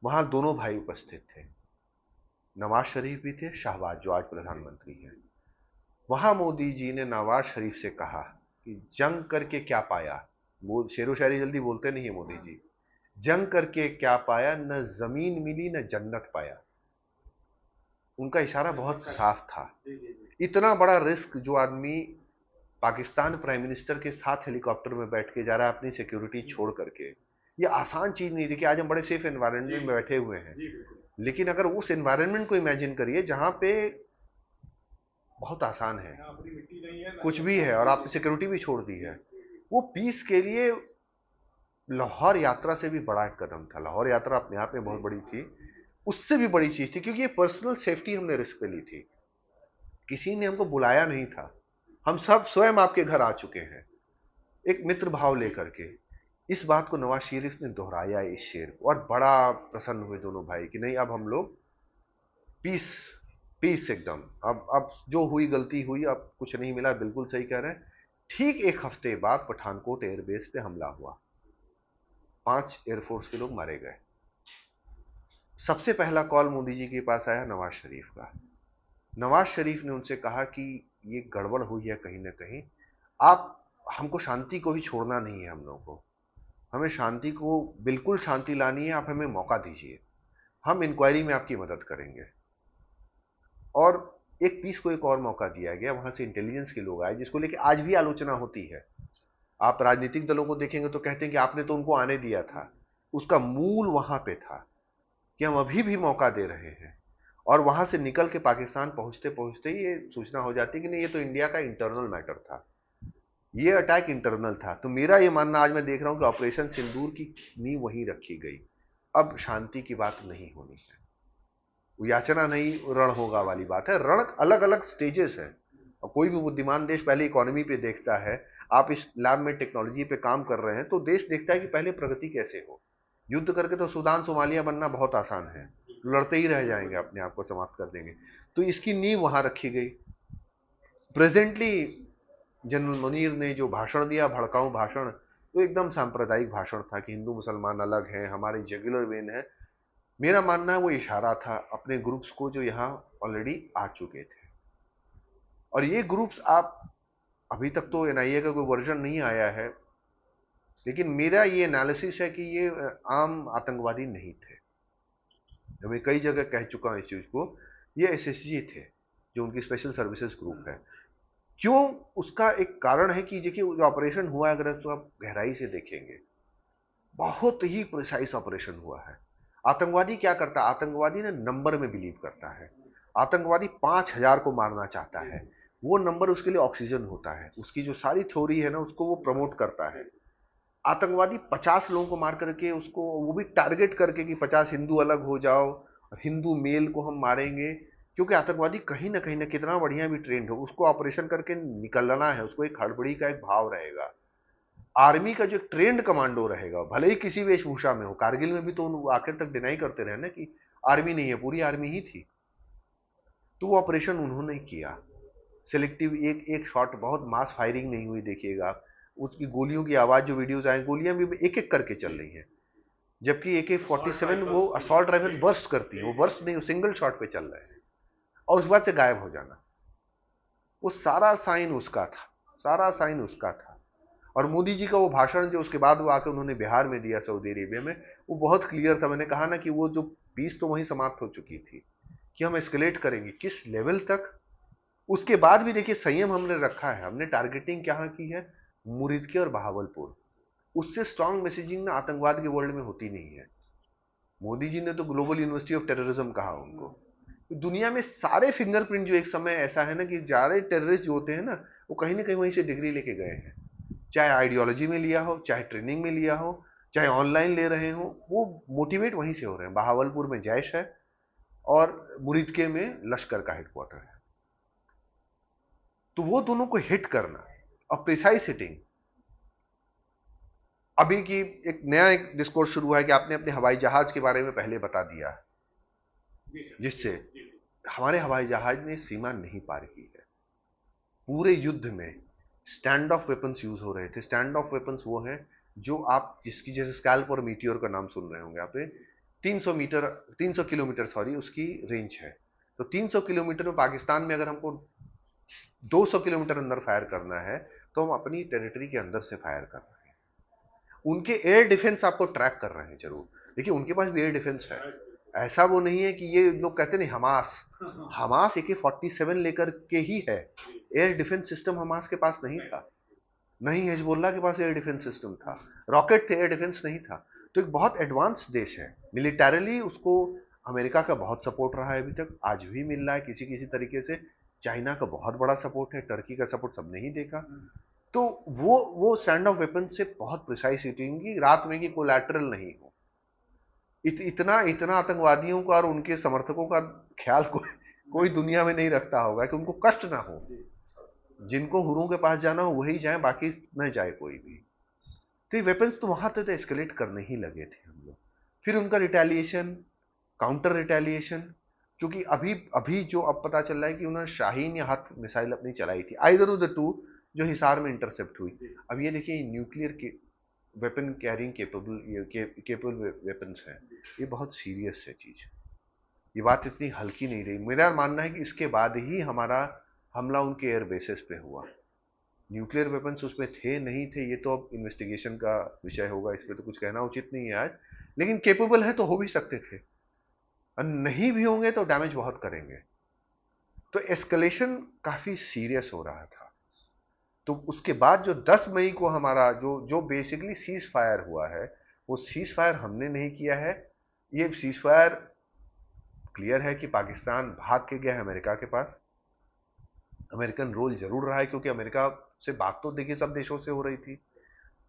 वहां दोनों भाई उपस्थित थे, नवाज शरीफ भी थे, शाहबाज जो आज प्रधानमंत्री हैं। वहां मोदी जी ने नवाज शरीफ से कहा कि जंग करके क्या पाया। वो शेरो शायरी जल्दी बोलते नहीं है मोदी जी। जंग करके क्या पाया, न जमीन मिली न जन्नत पाया। उनका इशारा बहुत साफ था। इतना बड़ा रिस्क जो आदमी पाकिस्तान प्राइम मिनिस्टर के साथ हेलीकॉप्टर में बैठ के जा रहा है अपनी सिक्योरिटी छोड़ करके, ये आसान चीज नहीं। देखिए, आज हम बड़े सेफ एनवायरनमेंट में बैठे हुए हैं, लेकिन अगर उस एनवायरनमेंट को इमेजिन करिए जहां पे बहुत आसान है, कुछ भी है और आपने सिक्योरिटी भी छोड़ दी है। वो पीस के लिए लाहौर यात्रा से भी बड़ा एक कदम था। लाहौर यात्रा अपने आप में बहुत बड़ी थी, उससे भी बड़ी चीज थी, क्योंकि ये पर्सनल सेफ्टी हमने रिस्क पे ली थी। किसी ने हमको बुलाया नहीं था, हम सब स्वयं आपके घर आ चुके हैं एक मित्र भाव लेकर के। इस बात को नवाज शरीफ ने दोहराया, इस शेर को, और बड़ा प्रसन्न हुए दोनों भाई कि नहीं, अब हम लोग पीस, पीस एकदम। अब जो हुई गलती हुई, अब कुछ नहीं मिला, बिल्कुल सही कह रहे हैं। ठीक एक हफ्ते बाद पठानकोट एयरबेस पे हमला हुआ, 5 एयरफोर्स के लोग मारे गए। सबसे पहला कॉल मोदी जी के पास आया नवाज शरीफ का। नवाज शरीफ ने उनसे कहा कि ये गड़बड़ हुई है कहीं ना कहीं, आप हमको शांति को भी छोड़ना नहीं है, हम लोगों को, हमें शांति को, बिल्कुल शांति लानी है, आप हमें मौका दीजिए, हम इंक्वायरी में आपकी मदद करेंगे। और एक पीस को एक और मौका दिया गया, वहां से इंटेलिजेंस के लोग आए, जिसको लेकर आज भी आलोचना होती है। आप राजनीतिक दलों को देखेंगे तो कहते हैं कि आपने तो उनको आने दिया था। उसका मूल वहां पे था कि हम अभी भी मौका दे रहे हैं। और वहां से निकल के पाकिस्तान पहुंचते पहुंचते ये सूचना हो जाती कि नहीं, ये तो इंडिया का इंटरनल मैटर था, ये अटैक इंटरनल था। तो मेरा ये मानना, आज मैं देख रहा हूं कि ऑपरेशन सिंदूर की नींव वहीं रखी गई। अब शांति की बात नहीं होनी है, याचना नहीं, रण होगा वाली बात है। रण अलग अलग स्टेजेस है, और कोई भी बुद्धिमान देश पहले इकोनॉमी पे देखता है। आप इस लैब में टेक्नोलॉजी पे काम कर रहे हैं तो देश देखता है कि पहले प्रगति कैसे हो। युद्ध करके तो सूडान सोमालिया बनना बहुत आसान है, लड़ते ही रह जाएंगे, अपने आप को समाप्त कर देंगे। तो इसकी नींव वहां रखी गई। प्रेजेंटली जनरल मुनीर ने जो भाषण दिया, भड़काऊ भाषण, तो एकदम सांप्रदायिक भाषण था कि हिंदू मुसलमान अलग हैं, हमारे जुगुलर वेन है। मेरा मानना है वो इशारा था अपने ग्रुप्स को जो यहां ऑलरेडी आ चुके थे। और ये ग्रुप्स, आप अभी तक तो एनआईए का कोई वर्जन नहीं आया है, लेकिन मेरा ये एनालिसिस है कि ये आम आतंकवादी नहीं थे। मैं कई जगह कह चुका हूं इस चीज को, ये एसएसजी थे, जो उनकी स्पेशल सर्विसेज ग्रुप है। क्यों, उसका एक कारण है कि देखिए, जो ऑपरेशन हुआ है, अगर तो आप गहराई से देखेंगे, बहुत ही प्रिसाइज ऑपरेशन हुआ है। आतंकवादी क्या करता है, आतंकवादी ना नंबर में बिलीव करता है। आतंकवादी 5,000 को मारना चाहता है, वो नंबर उसके लिए ऑक्सीजन होता है। उसकी जो सारी थ्योरी है ना, उसको वो प्रमोट करता है। आतंकवादी 50 लोगों को मार करके, उसको वो भी टारगेट करके कि 50 हिंदू अलग हो जाओ और हिंदू मेल को हम मारेंगे, क्योंकि आतंकवादी कहीं ना कितना बढ़िया भी ट्रेंड हो, उसको ऑपरेशन करके निकलना है, उसको एक हड़बड़ी का एक भाव रहेगा। आर्मी का जो ट्रेंड कमांडो रहेगा, भले ही किसी वेशभूषा में हो, कारगिल में भी तो आखिर तक डिनाई करते रहे ना कि आर्मी नहीं है, पूरी आर्मी ही थी। तो वो ऑपरेशन उन्होंने किया, सिलेक्टिव, एक एक शॉट, बहुत मास फायरिंग नहीं हुई। देखिएगा आप, उसकी गोलियों की आवाज, जो वीडियोस आए, गोलियां भी एक एक करके चल रही हैं, जबकि AK-47 वो असॉल्ट राइफल बर्स्ट करती है, वो बर्स्ट नहीं, वो सिंगल शॉट पे चल रहे हैं, और उस बात से गायब हो जाना। वो सारा साइन उसका था, सारा साइन उसका था। और मोदी जी का वो भाषण जो उसके बाद वो आके उन्होंने बिहार में दिया सऊदी अरेबिया में, वो बहुत क्लियर था। मैंने कहा ना कि वो जो पीस तो वहीं समाप्त हो चुकी थी कि हम एस्केलेट करेंगे किस लेवल तक। उसके बाद भी देखिए संयम हमने रखा है, हमने टारगेटिंग क्या की है, मुरीदके और बहावलपुर। उससे स्ट्रांग मैसेजिंग ना आतंकवाद के वर्ल्ड में होती नहीं है। मोदी जी ने तो ग्लोबल यूनिवर्सिटी ऑफ टेररिज्म कहा उनको। तो दुनिया में सारे फिंगरप्रिंट जो एक समय ऐसा है ना कि सारे टेररिस्ट जो होते हैं ना, वो कहीं ना कहीं वहीं से डिग्री लेके गए हैं। चाहे आइडियोलॉजी में लिया हो, चाहे ट्रेनिंग में लिया हो, चाहे ऑनलाइन ले रहे हो, वो मोटिवेट वहीं से हो रहे हैं। बहावलपुर में जैश है और मुरीदके में लश्कर का हेडक्वार्टर है। तो वो दोनों को हिट करना और प्रिसाइज हिटिंग। अभी की एक डिस्कोर्स शुरू हुआ है कि आपने अपने हवाई जहाज के बारे में पहले बता दिया, जिससे हमारे हवाई जहाज ने सीमा नहीं पार की है। पूरे युद्ध में स्टैंड ऑफ वेपन्स यूज हो रहे थे। स्टैंड ऑफ वेपन्स वो हैं जो आप जिसकी जैसे स्कैल्प और मीटियोर का नाम सुन रहे होंगे आप, 300 किलोमीटर सॉरी उसकी रेंज है। तो 300 किलोमीटर में पाकिस्तान में अगर हमको 200 किलोमीटर अंदर फायर करना है तो हम अपनी टेरिटरी के अंदर से फायर कर रहे हैं। उनके एयर डिफेंस आपको ट्रैक कर रहे हैं जरूर। देखिए उनके पास भी एयर डिफेंस है, ऐसा वो नहीं है कि ये लोग कहते नहीं हमास AK-47 लेकर के ही है। एयर डिफेंस सिस्टम हमास के पास नहीं था, नहीं हिजबुल्लाह के पास एयर डिफेंस सिस्टम था, रॉकेट थे, एयर डिफेंस नहीं था। तो एक बहुत एडवांस देश है मिलिटरली। उसको अमेरिका का बहुत सपोर्ट रहा है अभी तक, आज भी मिल रहा है किसी किसी तरीके से। चाइना का बहुत बड़ा सपोर्ट है, टर्की का सपोर्ट सबने ही देखा। तो वो स्टैंड ऑफ वेपन से बहुत प्रिसाइज हिटिंग की, रात में की कोलैटरल नहीं हो। इतना इतना आतंकवादियों का और उनके समर्थकों का ख्याल कोई दुनिया में नहीं रखता होगा कि उनको कष्ट ना हो। जिनको हुरों के पास जाना हो वही जाए, बाकी न जाए कोई भी। तो ये वेपन्स तो वहां तक तो एस्केलेट करने ही लगे थे हम लोग। फिर उनका रिटेलिएशन, काउंटर रिटेलिएशन। क्योंकि अभी अभी जो अब पता चल रहा है कि उन्होंने शाहीन या हाथ मिसाइल अपनी चलाई थी, आइदर ऑफ द टू, जो हिसार में इंटरसेप्ट हुई। अब ये देखिए न्यूक्लियर के वेपन कैरिंग केपेबल वेपन्स हैं। ये बहुत सीरियस है चीज, ये बात इतनी हल्की नहीं रही। मेरा मानना है कि इसके बाद ही हमारा हमला उनके एयर बेसिस पे हुआ। न्यूक्लियर वेपन्स उसमें थे नहीं थे ये तो अब इन्वेस्टिगेशन का विषय होगा, इस पर तो कुछ कहना उचित नहीं है आज। लेकिन केपेबल है तो हो भी सकते थे, और नहीं भी होंगे तो डैमेज बहुत करेंगे। तो एस्केलेशन काफी सीरियस हो रहा था। तो उसके बाद जो 10 मई को हमारा जो जो बेसिकली सीज फायर हुआ है, वो सीज फायर हमने नहीं किया है। ये सीज फायर क्लियर है कि पाकिस्तान भाग के गया है अमेरिका के पास। अमेरिकन रोल जरूर रहा है, क्योंकि अमेरिका से बात तो देखिए सब देशों से हो रही थी।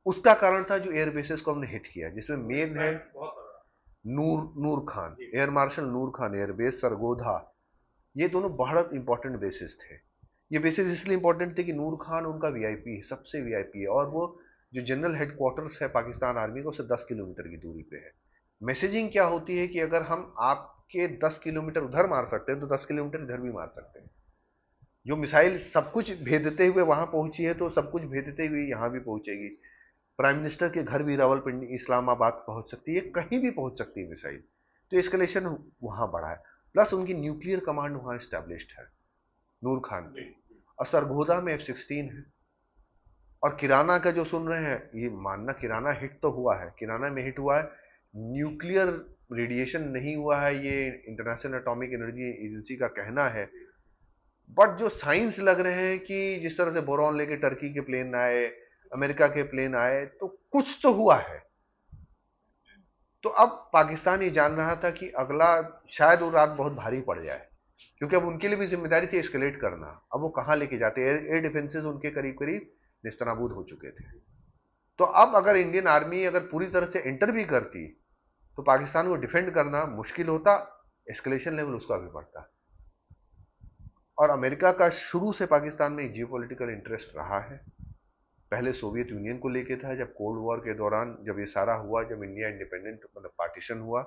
उसका कारण था जो एयर बेसिस को हमने हिट किया, जिसमें मेन है नूर खान, एयर मार्शल नूर खान एयरबेस, सरगोधा। ये दोनों बहुत इंपॉर्टेंट बेसिस थे। ये बेसिस इसलिए इंपॉर्टेंट थे कि नूर खान उनका वीआईपी है, सबसे वीआईपी है, और वो जो जनरल हेडक्वार्टर्स है पाकिस्तान आर्मी का उससे 10 किलोमीटर की दूरी पे है। मैसेजिंग क्या होती है कि अगर हम आपके 10 किलोमीटर उधर मार सकते हैं तो 10 किलोमीटर इधर भी मार सकते हैं। जो मिसाइल सब कुछ भेदते हुए वहां पहुंची है, तो सब कुछ भेदते हुए यहां भी पहुंचेगी। प्राइम मिनिस्टर के घर भी रावलपिंडी इस्लामाबाद पहुंच सकती है, कहीं भी पहुंच सकती है मिसाइल। तो एस्केलेशन वहां बढ़ा है। प्लस उनकी न्यूक्लियर कमांड वहां स्टैब्लिश्ड है नूर खान की। और सरगोदा में F-16 है। और किराना का जो सुन रहे हैं, ये मानना किराना हिट तो हुआ है, किराना में हिट हुआ है, न्यूक्लियर रेडिएशन नहीं हुआ है, ये इंटरनेशनल एटॉमिक एनर्जी एजेंसी का कहना है। बट जो साइंस लग रहे हैं कि जिस तरह से बोरॉन लेके टर्की के प्लेन आए, अमेरिका के प्लेन आए, तो कुछ तो हुआ है। तो अब पाकिस्तान ये जान रहा था कि अगला शायद वो रात बहुत भारी पड़ जाए, क्योंकि अब उनके लिए भी जिम्मेदारी थी एस्केलेट करना। अब वो कहां लेके जाते, एयर डिफेंसेस उनके करीब करीब निस्तनाबूद हो चुके थे। तो अब अगर इंडियन आर्मी अगर पूरी तरह से एंटर भी करती तो पाकिस्तान को डिफेंड करना मुश्किल होता, एस्केलेशन लेवल उसका भी बढ़ता। और अमेरिका का शुरू से पाकिस्तान में जियोपॉलिटिकल इंटरेस्ट रहा है। पहले सोवियत यूनियन को लेके था, जब कोल्ड वॉर के दौरान जब ये सारा हुआ, जब इंडिया इंडिपेंडेंट मतलब पार्टीशन हुआ,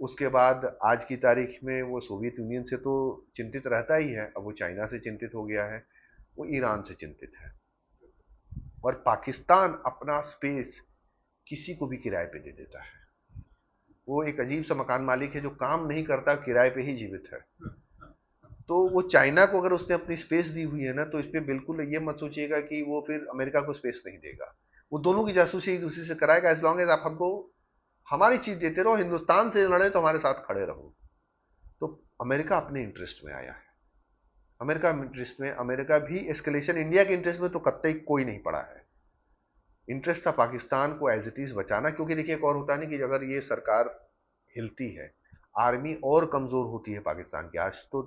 उसके बाद आज की तारीख में वो सोवियत यूनियन से तो चिंतित रहता ही है, अब वो चाइना से चिंतित हो गया है, वो ईरान से चिंतित है। और पाकिस्तान अपना स्पेस किसी को भी किराए पे दे देता है। वो एक अजीब सा मकान मालिक है जो काम नहीं करता, किराए पे ही जीवित है। तो वो चाइना को अगर उसने अपनी स्पेस दी हुई है ना, तो इस पे बिल्कुल ये मत सोचिएगा कि वो फिर अमेरिका को स्पेस नहीं देगा। वो दोनों की जासूसी एक दूसरे से कराएगा, एज लॉन्ग एज आप हमको हमारी चीज देते रहो, हिंदुस्तान से लड़े तो हमारे साथ खड़े रहो। तो अमेरिका अपने इंटरेस्ट में आया है, अमेरिका इंटरेस्ट में, अमेरिका भी एस्केलेशन, इंडिया के इंटरेस्ट में तो कतई कोई नहीं पड़ा है। इंटरेस्ट था पाकिस्तान को एज इट इज बचाना, क्योंकि देखिए एक और होता नहीं कि अगर ये सरकार हिलती है, आर्मी और कमजोर होती है पाकिस्तान की, आज तो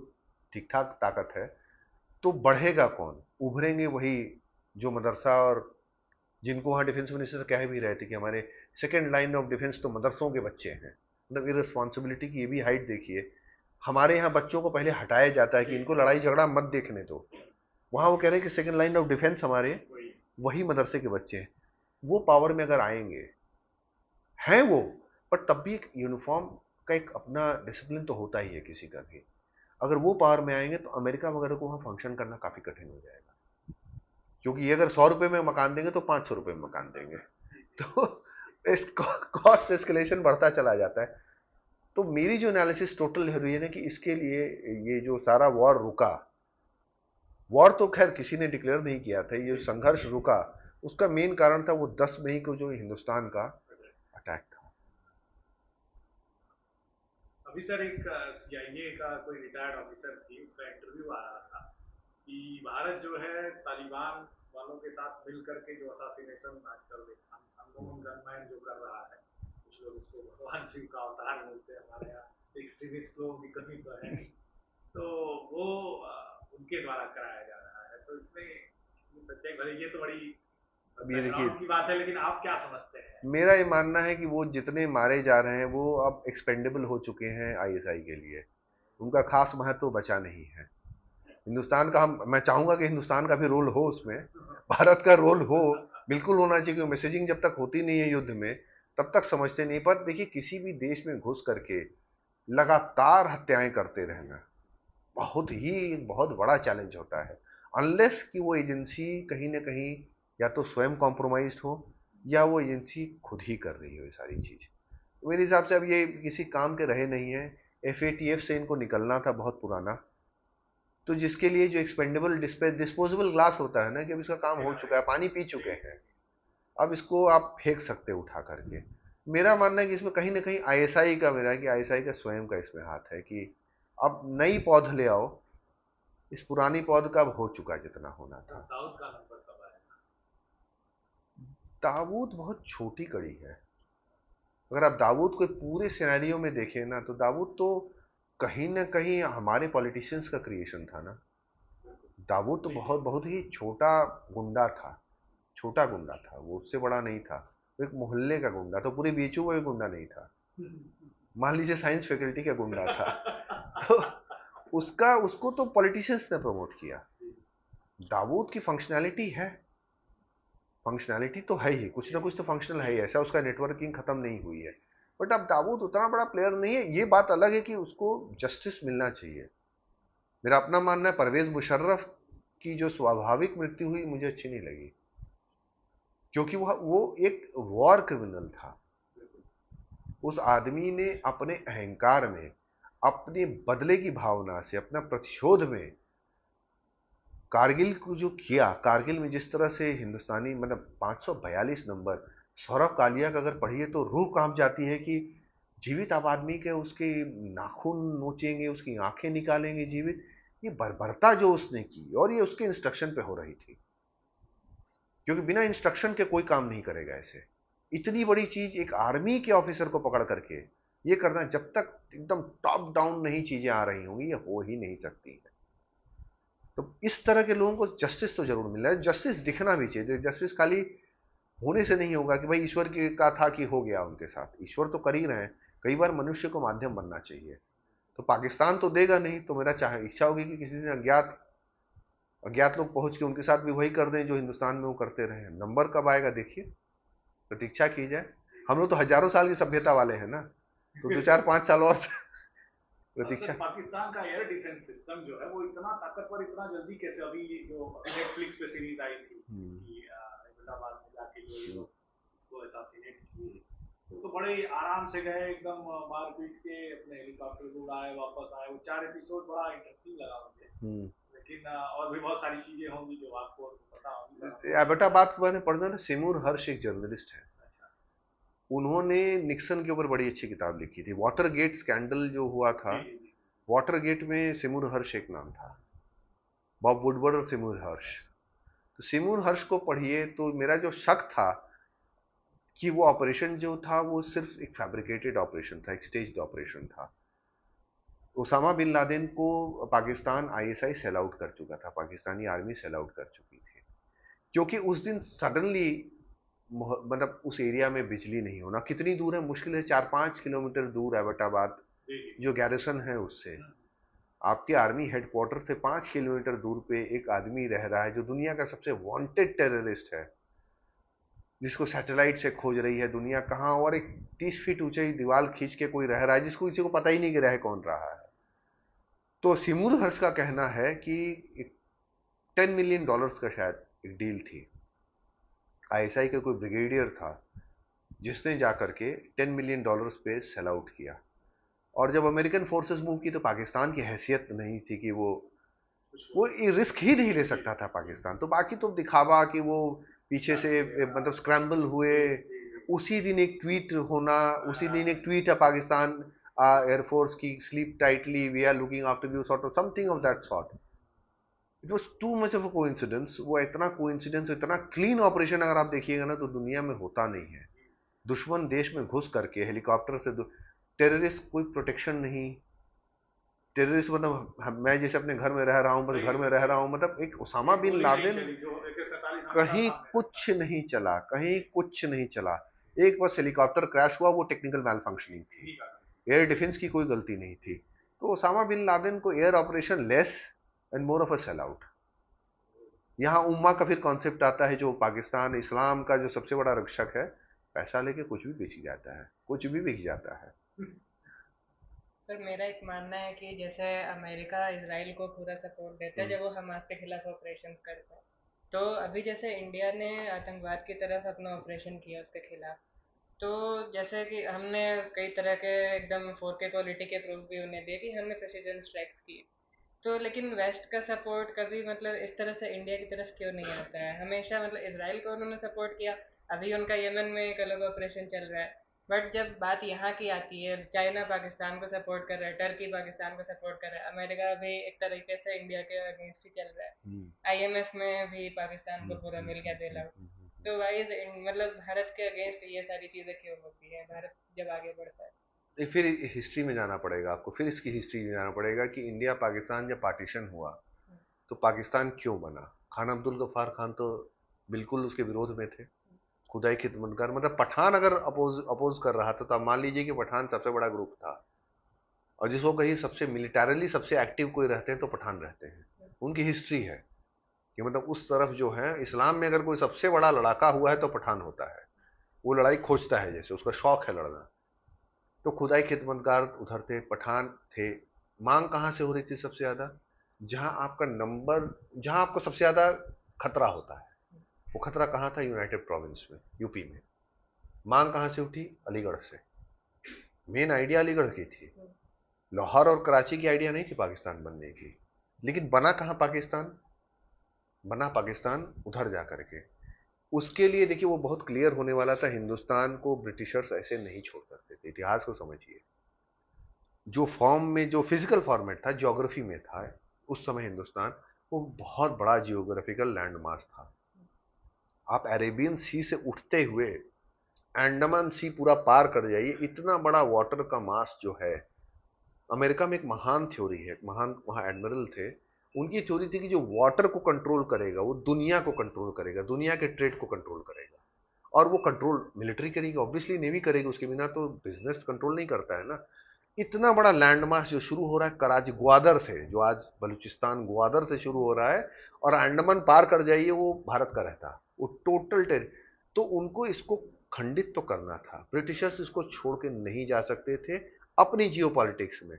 ठीक ठाक ताकत है, तो बढ़ेगा कौन, उभरेंगे वही जो मदरसा, और जिनको वहां डिफेंस मिनिस्टर कह भी रहे थे कि हमारे सेकेंड लाइन ऑफ डिफेंस तो मदरसों के बच्चे हैं। मतलब इररिस्पॉन्सिबिलिटी की ये भी हाइट देखिए, हमारे यहाँ बच्चों को पहले हटाया जाता है कि इनको लड़ाई झगड़ा मत देखने दो, वहां वो कह रहे हैं कि सेकेंड लाइन ऑफ डिफेंस हमारे वही मदरसे के बच्चे हैं। वो पावर में अगर आएंगे, हैं वो, पर तब भी एक यूनिफॉर्म का एक अपना डिसिप्लिन तो होता ही है किसी का भी। अगर वो पावर में आएंगे तो अमेरिका वगैरह को वहां फंक्शन करना काफी कठिन हो जाएगा, क्योंकि ये अगर 100 रुपए में मकान देंगे तो 500 रुपए में मकान देंगे, तो इस कॉस्ट एस्केलेशन बढ़ता चला जाता है। तो मेरी जो एनालिसिस टोटल है ये ना कि इसके लिए ये जो सारा वॉर रुका, वॉर तो खैर किसी ने डिक्लेयर नहीं किया था, ये संघर्ष रुका, उसका मेन कारण था वो 10 मई को जो हिंदुस्तान का अटैक था। अभी सर एक सीआईए का कोई रिटायर्ड ऑफिसर थी, उसका इंटरव्यू आ रहा था कि भारत जो है तालिबान वालों के साथ मिलकर के जो असासिनेशन आजकल अननोन गनमैन जो कर रहा है, कुछ लोग उसको भगवान शिव का अवतार बोलते हैं, हमारे यहाँ एक्सट्रीमिस्ट लोगों की कमी तो है नहीं, तो वो उनके द्वारा कराया जा रहा है। तो इसमें सच्चाई भले ये तो बड़ी अब ये देखिए, की बात है, लेकिन आप क्या समझते हैं? मेरा ये मानना है कि वो जितने मारे जा रहे हैं वो अब एक्सपेंडेबल हो चुके हैं आईएसआई के लिए, उनका खास महत्व बचा नहीं है। हिंदुस्तान का, हम मैं चाहूंगा कि हिंदुस्तान का भी रोल हो उसमें, भारत का रोल हो, बिल्कुल होना चाहिए, क्योंकि मैसेजिंग जब तक होती नहीं है युद्ध में तब तक समझते नहीं। पर देखिए किसी भी देश में घुस करके लगातार हत्याएं करते रहना बहुत बड़ा चैलेंज होता है, अनलेस कि वो एजेंसी कहीं ना कहीं या तो स्वयं कॉम्प्रोमाइज हो या वो एजेंसी खुद ही कर रही हो ये सारी चीज। मेरे हिसाब से अब ये किसी काम के रहे नहीं है। एफएटीएफ से इनको निकलना था बहुत पुराना, तो जिसके लिए जो एक्सपेंडेबल डिस्पोजेबल ग्लास होता है ना, कि अब इसका काम हो चुका है, पानी पी चुके हैं, अब इसको आप फेंक सकते हो उठा करके। मेरा मानना है कि इसमें कहीं ना कहीं आईएसआई का, मेरा है कि आईएसआई का स्वयं का इसमें हाथ है कि अब नई पौध ले आओ, इस पुरानी पौध का अब हो चुका जितना होना था। दाऊद का नंबर कब आएगा? दाऊद बहुत छोटी कड़ी है। अगर आप दाऊद को पूरे सिनेरियो में देखें ना, तो दाऊद तो कहीं ना कहीं हमारे पॉलिटिशियंस का क्रिएशन था ना। दाऊद तो बहुत बहुत ही छोटा गुंडा था, छोटा गुंडा था वो, उससे बड़ा नहीं था, वो एक मोहल्ले का गुंडा था, पूरे बीएचयू में भी गुंडा नहीं था, मान लीजिए साइंस फैकल्टी का गुंडा था। तो उसको तो पॉलिटिशियंस ने प्रमोट किया। दाऊद की फंक्शनैलिटी है, फंक्शनैलिटी तो है ही, कुछ ना कुछ तो फंक्शनल है ही, ऐसा उसका नेटवर्किंग खत्म नहीं हुई है। बट अब दाऊद उतना बड़ा प्लेयर नहीं है, ये बात अलग है कि उसको जस्टिस मिलना चाहिए। मेरा अपना मानना है परवेज मुशर्रफ की जो स्वाभाविक मृत्यु हुई मुझे अच्छी नहीं लगी, क्योंकि वो एक वॉर क्रिमिनल था। उस आदमी ने अपने अहंकार में, अपने बदले की भावना से, अपना प्रतिशोध में कारगिल को जो किया, कारगिल में जिस तरह से हिंदुस्तानी, मतलब 542 नंबर, सौरभ कालिया का अगर पढ़िए तो रूह कांप जाती है कि जीवित आदमी के उसके नाखून नोचेंगे, उसकी आंखें निकालेंगे जीवित, ये बर्बरता जो उसने की, और ये उसके इंस्ट्रक्शन पे हो रही थी, क्योंकि बिना इंस्ट्रक्शन के कोई काम नहीं करेगा ऐसे। इतनी बड़ी चीज एक आर्मी के ऑफिसर को पकड़ करके ये करना, जब तक एकदम टॉप डाउन नहीं चीजें आ रही होंगी ये हो ही नहीं सकती है। तो इस तरह के लोगों को जस्टिस तो जरूर मिल रहा है, जस्टिस दिखना भी चाहिए। जस्टिस खाली होने से नहीं होगा कि भाई ईश्वर की का था कि हो गया उनके साथ, ईश्वर तो कर ही रहे हैं, कई बार मनुष्य को माध्यम बनना चाहिए। तो पाकिस्तान तो देगा नहीं, तो मेरा चाहे इच्छा होगी कि किसी दिन अज्ञात अज्ञात लोग पहुंच के उनके साथ भी वही कर दें जो हिंदुस्तान में वो करते रहे। नंबर कब आएगा देखिए, प्रतीक्षा की जाए। हम लोग तो हजारों साल की सभ्यता वाले हैं ना, तो 2 4 5 साल और प्रतीक्षा। पाकिस्तान का एयर डिफेंस सिस्टम जो है वो इतना ताकतवर, इतना जल्दी कैसे, अभी जो नेटफ्लिक्स पे सीरीज आई थी इसकी, अहमदाबाद में जाके जो इसको असैसिनेट किए, तो बड़े ही आराम से गए, एकदम मार पीट के अपने हेलीकॉप्टर को उड़ाए, वापस आए। वो 4 एपिसोड बड़ा इंटरेस्टिंग लगा मुझे। लेकिन और भी बहुत सारी चीजें होंगी जो आपको पता होंगी, पर हम लोग बेटा बात मैंने पढ़ा ना, सिमूर हर्ष एक जर्नलिस्ट है, अच्छा। उन्होंने निक्सन के ऊपर बड़ी अच्छी किताब लिखी थी। वाटर गेट स्कैंडल जो हुआ था, जी जी जी। वाटर गेट में सिमूर हर्ष एक नाम था, बॉब वुडवर्ड और सिमूर हर्ष। तो सिमूर हर्ष को पढ़िए तो मेरा जो शक था कि वो ऑपरेशन जो था वो सिर्फ एक फैब्रिकेटेड ऑपरेशन था, एक स्टेज्ड ऑपरेशन था। उसामा बिन लादेन को पाकिस्तान आईएसआई सेल आउट कर चुका था, पाकिस्तानी आर्मी सेल आउट कर चुकी थी, क्योंकि उस दिन सडनली मतलब उस एरिया में बिजली नहीं होना, कितनी दूर है, मुश्किल है 4-5 किलोमीटर दूर एबटाबाद जी जी। जो गैरिसन है उससे, आपके आर्मी हेडक्वार्टर से 5 किलोमीटर दूर पे एक आदमी रह रहा है जो दुनिया का सबसे वांटेड टेररिस्ट है, जिसको सैटेलाइट से खोज रही है दुनिया कहाँ, और एक 30 फीट ऊंची दीवार खींच के कोई रह रहा है जिसको किसी को पता ही नहीं कि रह कौन रहा है। तो सिमूर हर्ष का कहना है कि $10 मिलियन का शायद एक डील थी, आईएसआई का कोई ब्रिगेडियर था जिसने जाकर के $10 मिलियन पे सेल आउट किया। और जब अमेरिकन फोर्सेस मूव की तो पाकिस्तान की हैसियत नहीं थी कि वो रिस्क ही नहीं ले सकता था पाकिस्तान, तो बाकी तो दिखावा कि वो पीछे से मतलब स्क्रैम्बल हुए। उसी दिन एक ट्वीट होना, उसी दिन एक ट्वीट है पाकिस्तान एयरफोर्स की, sleep tightly we are looking after you, sort of something of that sort. It was too much of a coincidence. वो इतना कोइंसिडेंस, इतना क्लीन ऑपरेशन अगर आप देखिएगा ना तो दुनिया में होता नहीं है। दुश्मन देश में घुस करके हेलीकॉप्टर से टेररिस्ट कोई प्रोटेक्शन नहीं, टेररिस्ट मतलब मैं जैसे अपने घर में रह रहा हूं, बस घर में रह रहा हूं, मतलब एक उसामा एक बिन गोली नहीं लादेन, चली जो AK-47 हमेशा कहीं सामने रहता कुछ नहीं चला, कहीं कुछ नहीं चला। एक बस हेलीकॉप्टर क्रैश हुआ, वो टेक्निकल मैल फंक्शनिंग है, थी, इन्हीं का। एयर डिफेंस की कोई गलती नहीं थी। तो उसामा बिन लादेन को air operation less and more of a sell out. यहाँ उम्मा का फिर कॉन्सेप्ट आता है, जो पाकिस्तान इस्लाम का जो सबसे बड़ा रक्षक है, पैसा लेके कुछ भी बेची जाता है, कुछ भी बिक जाता है। सर मेरा एक मानना है कि जैसे अमेरिका इसराइल को पूरा सपोर्ट देता है जब वो हमास के खिलाफ ऑपरेशंस करता है, तो अभी जैसे इंडिया ने आतंकवाद की तरफ अपना ऑपरेशन किया उसके खिलाफ, तो जैसे कि हमने कई तरह के एकदम 4K क्वालिटी के प्रूफ भी उन्हें दिए कि हमने प्रिसीजन स्ट्राइक्स की, तो लेकिन वेस्ट का सपोर्ट कभी मतलब इस तरह से इंडिया की तरफ क्यों नहीं आता है? हमेशा मतलब इसराइल को उन्होंने सपोर्ट किया, अभी उनका यमन में एक अलग ऑपरेशन चल रहा है, बट जब बात यहाँ की आती है, चाइना पाकिस्तान को सपोर्ट कर रहा है, टर्की पाकिस्तान को सपोर्ट कर रहा है, अमेरिका भी एक तरीके से इंडिया के अगेंस्ट ही चल रहा है, IMF में भी पाकिस्तान को पूरा मिल गया बेल आउट, तो वाइज मतलब भारत के अगेंस्ट ये सारी चीज़ें क्यों होती है भारत जब आगे बढ़ता है? फिर हिस्ट्री में जाना पड़ेगा आपको, फिर इसकी हिस्ट्री में जाना पड़ेगा कि इंडिया पाकिस्तान जब पार्टीशन हुआ तो पाकिस्तान क्यों बना। खान अब्दुल गफ्फार खान तो बिल्कुल उसके विरोध में थे, खुदाई खिदमतगार, मतलब पठान अगर अपोज अपोज कर रहा था तो आप मान लीजिए कि पठान सबसे बड़ा ग्रुप था, और जिसको कहीं सबसे मिलिटरली सबसे एक्टिव कोई रहते हैं तो पठान रहते हैं। उनकी हिस्ट्री है कि मतलब उस तरफ जो है इस्लाम में अगर कोई सबसे बड़ा लड़ाका हुआ है तो पठान होता है, वो लड़ाई खोजता है, जैसे उसका शौक है लड़ना। तो खुदाई खिदमतगार उधर थे, पठान थे। मांग कहाँ से हो रही थी सबसे ज्यादा? जहां आपका नंबर, जहां आपको सबसे ज्यादा खतरा होता है, वो खतरा कहाँ था? यूनाइटेड प्रोविंस में, यूपी में। मांग कहाँ से उठी? अलीगढ़ से। मेन आइडिया अलीगढ़ की थी, लाहौर और कराची की आइडिया नहीं थी पाकिस्तान बनने की। लेकिन बना कहाँ पाकिस्तान? बना पाकिस्तान उधर जा करके। उसके लिए देखिए वो बहुत क्लियर होने वाला था, हिंदुस्तान को ब्रिटिशर्स ऐसे नहीं छोड़ सकते थे, इतिहास को समझिए। जो फॉर्म में, जो फिजिकल फॉर्मेट था, ज्योग्राफी में था उस समय हिंदुस्तान, वो बहुत बड़ा जियोग्राफिकल लैंड मास था। आप अरेबियन सी से उठते हुए अंडमान सी पूरा पार कर जाइए, इतना बड़ा वाटर का मास जो है। अमेरिका में एक महान थ्योरी है, महान वहां एडमिरल थे, उनकी थ्योरी थी कि जो वाटर को कंट्रोल करेगा वो दुनिया को कंट्रोल करेगा, दुनिया के ट्रेड को कंट्रोल करेगा। और वो कंट्रोल मिलिट्री करेगी, ऑब्वियसली नेवी करेगी, उसके बिना तो बिजनेस कंट्रोल नहीं करता है ना। इतना बड़ा लैंडमास जो शुरू हो रहा है कराची ग्वादर से, जो आज बलूचिस्तान ग्वादर से शुरू हो रहा है, और अंडमान पार कर जाइए वो भारत का रहता, वो टोटल टेर। तो उनको इसको खंडित तो करना था, ब्रिटिशर्स इसको छोड़ के नहीं जा सकते थे अपनी जियो पॉलिटिक्स में।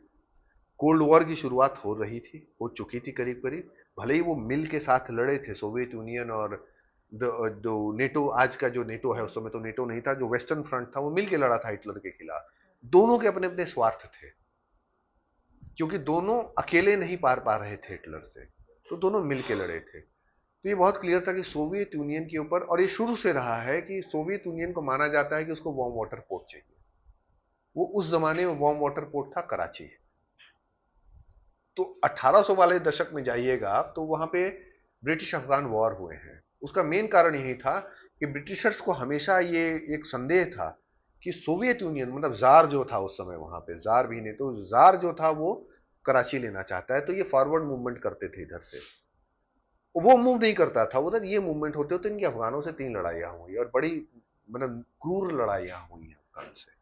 कोल्ड वॉर की शुरुआत हो रही थी, हो चुकी थी करीब करीब, भले ही वो मिल के साथ लड़े थे सोवियत यूनियन और नेटो, आज का जो नेटो है, उस समय तो नेटो नहीं था, जो वेस्टर्न फ्रंट था वो मिलके लड़ा था हिटलर के खिलाफ। दोनों के अपने अपने स्वार्थ थे, क्योंकि दोनों अकेले नहीं पार पा रहे थे हिटलर से, तो दोनों मिलके लड़े थे। तो ये बहुत क्लियर था कि सोवियत यूनियन के ऊपर, और ये शुरू से रहा है कि सोवियत यूनियन को माना जाता है कि उसको वार्म वाटर पोर्ट चाहिए। वो उस जमाने में वार्म वाटर पोर्ट था कराची। तो 1800 वाले दशक में जाइएगा तो वहां पे ब्रिटिश अफगान वॉर हुए हैं। उसका मेन कारण यही था कि ब्रिटिशर्स को हमेशा ये एक संदेह था कि सोवियत यूनियन, मतलब जार जो था उस समय वहां पे, जार भी नहीं तो जार जो था वो कराची लेना चाहता है, तो ये फॉरवर्ड मूवमेंट करते थे इधर से। वो मूव नहीं करता था उधर, ये मूवमेंट होते होते इनकी अफगानों से 3 लड़ाइयां हुई और बड़ी, मतलब क्रूर लड़ाइयां हुई अफगान से।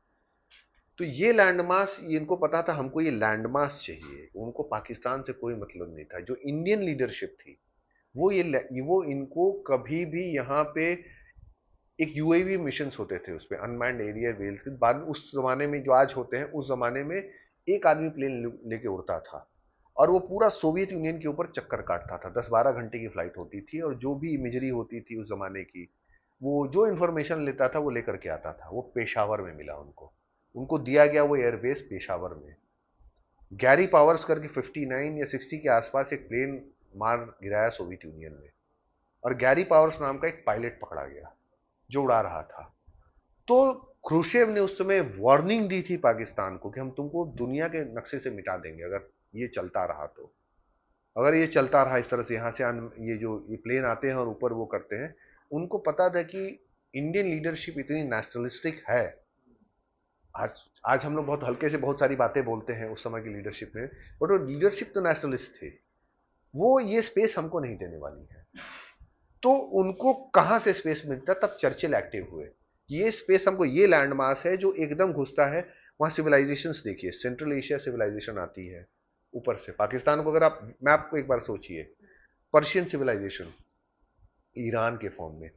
तो ये लैंडमास, इनको पता था हमको ये लैंडमास चाहिए, उनको पाकिस्तान से कोई मतलब नहीं था। जो इंडियन लीडरशिप थी वो इनको कभी भी यहाँ पे, एक यूएवी मिशंस होते थे उसपे, अनमैन्ड एरिया व्हील्स के बाद, उस जमाने में जो आज होते हैं, उस जमाने में एक आदमी प्लेन लेके उड़ता था और वो पूरा सोवियत यूनियन के ऊपर चक्कर काटता था। 10-12 घंटे की फ्लाइट होती थी और जो भी इमेजरी होती थी उस जमाने की, वो जो इंफॉर्मेशन लेता था वो लेकर के आता था। वो पेशावर में मिला उनको, उनको दिया गया वो एयरबेस पेशावर में। गैरी पावर्स करके 59 या 60 के आसपास एक प्लेन मार गिराया सोवियत यूनियन में, और गैरी पावर्स नाम का एक पायलट पकड़ा गया जो उड़ा रहा था। तो क्रूशेव ने उस समय वार्निंग दी थी पाकिस्तान को कि हम तुमको दुनिया के नक्शे से मिटा देंगे अगर ये चलता रहा तो। अगर ये चलता रहा इस तरह से, यहां से ये जो ये प्लेन आते हैं और ऊपर वो करते हैं, उनको पता था कि इंडियन लीडरशिप इतनी नेशनलिस्टिक है। आज आज हम लोग बहुत हल्के से बहुत सारी बातें बोलते हैं उस समय की लीडरशिप में, बट वो लीडरशिप तो नेशनलिस्ट थी, वो ये स्पेस हमको नहीं देने वाली है। तो उनको कहां से स्पेस मिलता, तब चर्चिल एक्टिव हुए। ये स्पेस हमको, ये लैंड मास है जो एकदम घुसता है। वहां सिविलाइजेशंस देखिए, सेंट्रल एशिया सिविलाइजेशन आती है ऊपर से पाकिस्तान को, अगर आप मैप को एक बार सोचिए, पर्शियन सिविलाइजेशन ईरान के फॉर्म में,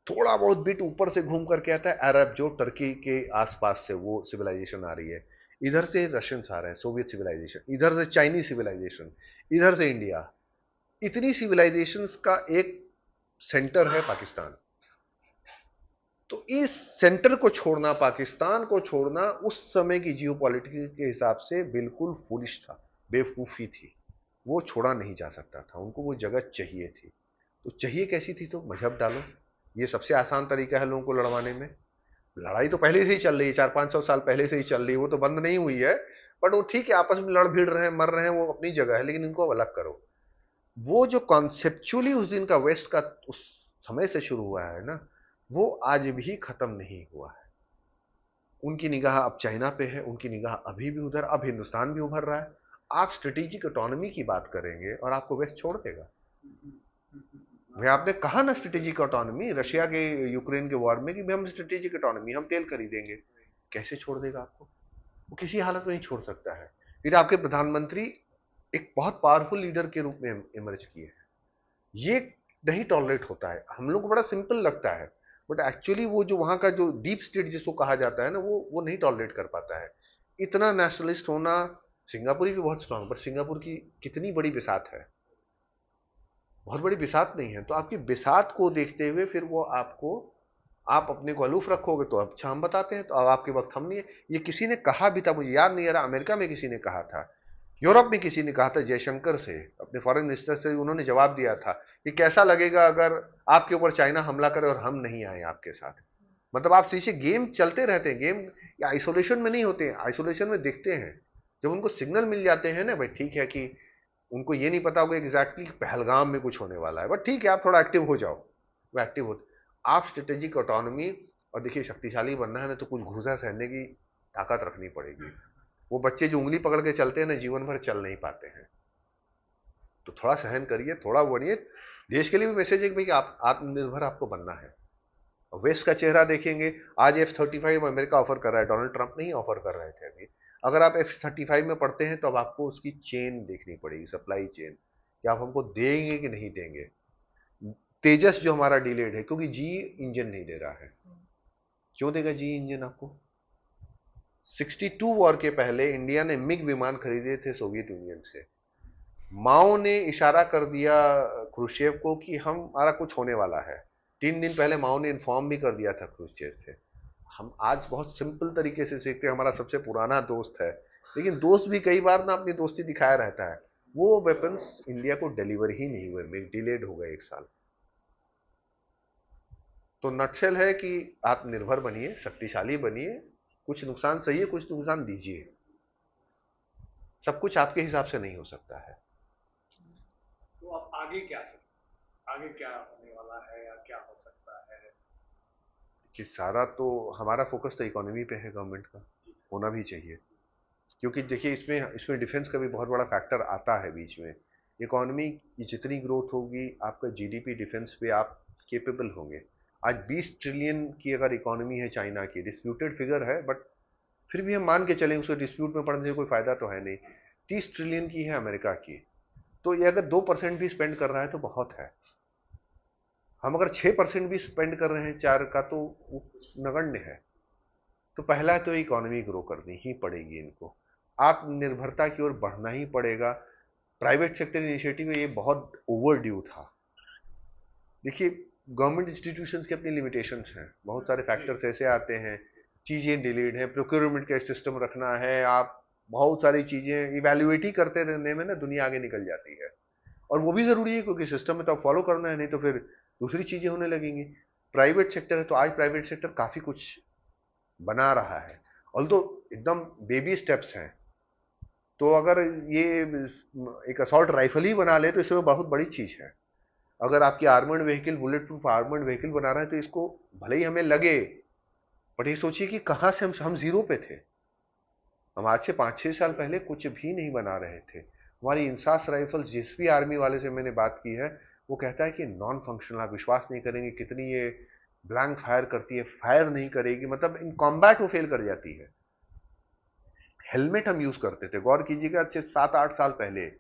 थोड़ा बहुत बिट ऊपर से घूम करके आता है अरब, जो टर्की के आसपास से वो सिविलाइजेशन आ रही है। इधर से रशियंस आ रहे हैं, सोवियत सिविलाइजेशन, इधर से चाइनीज सिविलाइजेशन, इधर से इंडिया। इतनी सिविलाइजेशंस का एक सेंटर है पाकिस्तान। तो इस सेंटर को छोड़ना, पाकिस्तान को छोड़ना, उस समय की जियोपॉलिटिक्स के हिसाब से बिल्कुल फूलिश था, बेवकूफी थी। वो छोड़ा नहीं जा सकता था, उनको वो जगह चाहिए थी। तो चाहिए कैसी थी, तो मजहब डालो। ये सबसे आसान तरीका है लोगों को लड़वाने में। लड़ाई तो पहले से ही चल रही है, 400-500 साल पहले से ही चल रही है, वो तो बंद नहीं हुई है। बट वो ठीक है, आपस में लड़ भिड़ रहे हैं, मर रहे हैं, वो अपनी जगह है, लेकिन इनको अलग करो। वो जो कॉन्सेप्चुअली उस दिन का वेस्ट का उस समय से शुरू हुआ है ना, वो आज भी खत्म नहीं हुआ है। उनकी निगाह अब चाइना पे है, उनकी निगाह अभी भी उधर, अब हिंदुस्तान भी उभर रहा है। आप स्ट्रेटेजिक ऑटोनॉमी की बात करेंगे और आपको वेस्ट छोड़ देगा। भाई आपने कहा ना स्ट्रेटेजिक ऑटोनॉमी, रशिया के यूक्रेन के वॉर में, कि भाई हम स्ट्रेटेजिक ऑटोनॉमी, हम तेल खरीदेंगे। कैसे छोड़ देगा आपको? वो किसी हालत में नहीं छोड़ सकता है। फिर आपके प्रधानमंत्री एक बहुत पावरफुल लीडर के रूप में इमर्ज किए हैं, ये नहीं टॉलरेट होता है। हम लोग को बड़ा सिंपल लगता है, बट एक्चुअली वो जो वहां का जो डीप स्टेट जिसको कहा जाता है ना, वो नहीं टॉलरेट कर पाता है इतना नेशनलिस्ट होना। सिंगापुर भी बहुत स्ट्रांग, बट सिंगापुर की कितनी बड़ी बिसात है, बहुत बड़ी बिसात नहीं है। तो आपकी बिसात को देखते हुए फिर वो आपको, आप अपने को अलूफ रखोगे तो अच्छा हम बताते हैं, तो अब आपके वक्त हम नहीं है। ये किसी ने कहा भी था, मुझे याद नहीं आ रहा, अमेरिका में किसी ने कहा था, यूरोप में किसी ने कहा था, जयशंकर से, अपने फॉरेन मिनिस्टर से उन्होंने जवाब दिया था कि कैसा लगेगा अगर आपके ऊपर चाइना हमला करे और हम नहीं आए आपके साथ। मतलब आप सीधे गेम चलते रहते हैं, गेम या आइसोलेशन में नहीं होते हैं, आइसोलेशन में देखते हैं। जब उनको सिग्नल मिल जाते हैं ना, भाई ठीक है, कि उनको ये नहीं पता होगा एग्जैक्टली पहलगाम में कुछ होने वाला है, बट ठीक है आप थोड़ा एक्टिव हो जाओ, वो एक्टिव हो। आप स्ट्रेटेजिक ऑटोनॉमी, और देखिए शक्तिशाली बनना है ना, तो कुछ घूसा सहने की ताकत रखनी पड़ेगी। वो बच्चे जो उंगली पकड़ के चलते हैं ना, जीवन भर चल नहीं पाते हैं। तो थोड़ा सहन करिए, थोड़ा बढ़िए। देश के लिए भी मैसेज है कि भाई आप आत्मनिर्भर आपको बनना है। वेस्ट का चेहरा देखेंगे, आज F-35 अमेरिका ऑफर कर रहा है, डोनाल्ड ट्रंप नहीं ऑफर कर रहे थे अभी। अगर आप F-35 में पढ़ते हैं तो अब आपको उसकी चेन देखनी पड़ेगी, सप्लाई चेन, कि आप हमको देंगे कि नहीं देंगे। तेजस जो हमारा डिलेड है, क्योंकि जी इंजन नहीं दे रहा है। क्यों देगा जी इंजन आपको? 62 वॉर के पहले इंडिया ने मिग विमान खरीदे थे सोवियत यूनियन से। माओ ने इशारा कर दिया क्रुश्चेव को कि हमारा कुछ होने वाला है, 3 दिन पहले माओ ने इन्फॉर्म भी कर दिया था क्रूसचेव से। हम आज बहुत सिंपल तरीके से सीखते हैं, हमारा सबसे पुराना दोस्त है, लेकिन दोस्त भी कई बार ना अपनी दोस्ती दिखाया रहता है। वो वेपन्स इंडिया को डिलीवर ही नहीं हुए, डिलेड हो गए 1 साल। तो नक्शल है कि आप निर्भर बनिए, शक्तिशाली बनिए, कुछ नुकसान सही है, कुछ नुकसान दीजिए। सब कुछ आपके हिसाब से नहीं हो सकता है। तो अब आगे क्या आगे क्या होने वाला है या क्या हो सकता है? कि सारा तो हमारा फोकस तो इकोनॉमी पे है, गवर्नमेंट का होना भी चाहिए, क्योंकि देखिए इसमें इसमें डिफेंस का भी बहुत बड़ा फैक्टर आता है बीच में। इकोनॉमी की जितनी ग्रोथ होगी, आपका जीडीपी डिफेंस पे आप केपेबल होंगे। आज 20 ट्रिलियन की अगर इकोनॉमी है चाइना की, डिस्प्यूटेड फिगर है, बट फिर भी हम मान के चलें, उसको डिस्प्यूट में पड़ने से कोई फायदा तो है नहीं। 30 ट्रिलियन की है अमेरिका की, तो ये अगर 2% भी स्पेंड कर रहा है तो बहुत है। हम अगर 6% भी स्पेंड कर रहे हैं 4 का, तो वो नगण्य है। तो पहला तो इकोनॉमी ग्रो करनी ही पड़ेगी इनको, आत्मनिर्भरता की ओर बढ़ना ही पड़ेगा। प्राइवेट सेक्टर इनिशिएटिव ये बहुत ओवर ड्यू था। देखिए गवर्नमेंट इंस्टीट्यूशंस की अपनी लिमिटेशंस हैं, बहुत सारे फैक्टर्स ऐसे आते हैं, चीजें डिलेड है, प्रोक्योरमेंट का सिस्टम रखना है, आप बहुत सारी चीजें इवेल्युएट ही करते रहने में ना दुनिया आगे निकल जाती है। और वो भी जरूरी है, क्योंकि सिस्टम में तो आप फॉलो करना है, नहीं तो फिर दूसरी चीजें होने लगेंगी। प्राइवेट सेक्टर है तो आज प्राइवेट सेक्टर काफी कुछ बना रहा है, ऑल्दो एकदम बेबी स्टेप्स हैं। तो अगर ये एक असॉल्ट राइफल ही बना ले तो इसमें बहुत बड़ी चीज है। अगर आपकी armoured vehicle bullet proof armoured vehicle बना रहा है तो इसको भले ही हमें लगे, बट ये सोचिए कि कहां से हम जीरो पे थे। हम आज से 5-6 साल पहले कुछ भी नहीं बना रहे थे। हमारी इंसास राइफल, जिस भी आर्मी वाले से मैंने बात की है, वो कहता है कि नॉन फंक्शनल, आप विश्वास नहीं करेंगे कितनी ये ब्लैंक फायर करती है, फायर नहीं करेगी, मतलब इन कॉम्बैट वो फेल कर जाती है। हेलमेट हम यूज करते थे, गौर कीजिएगा, अच्छे 7-8 साल पहले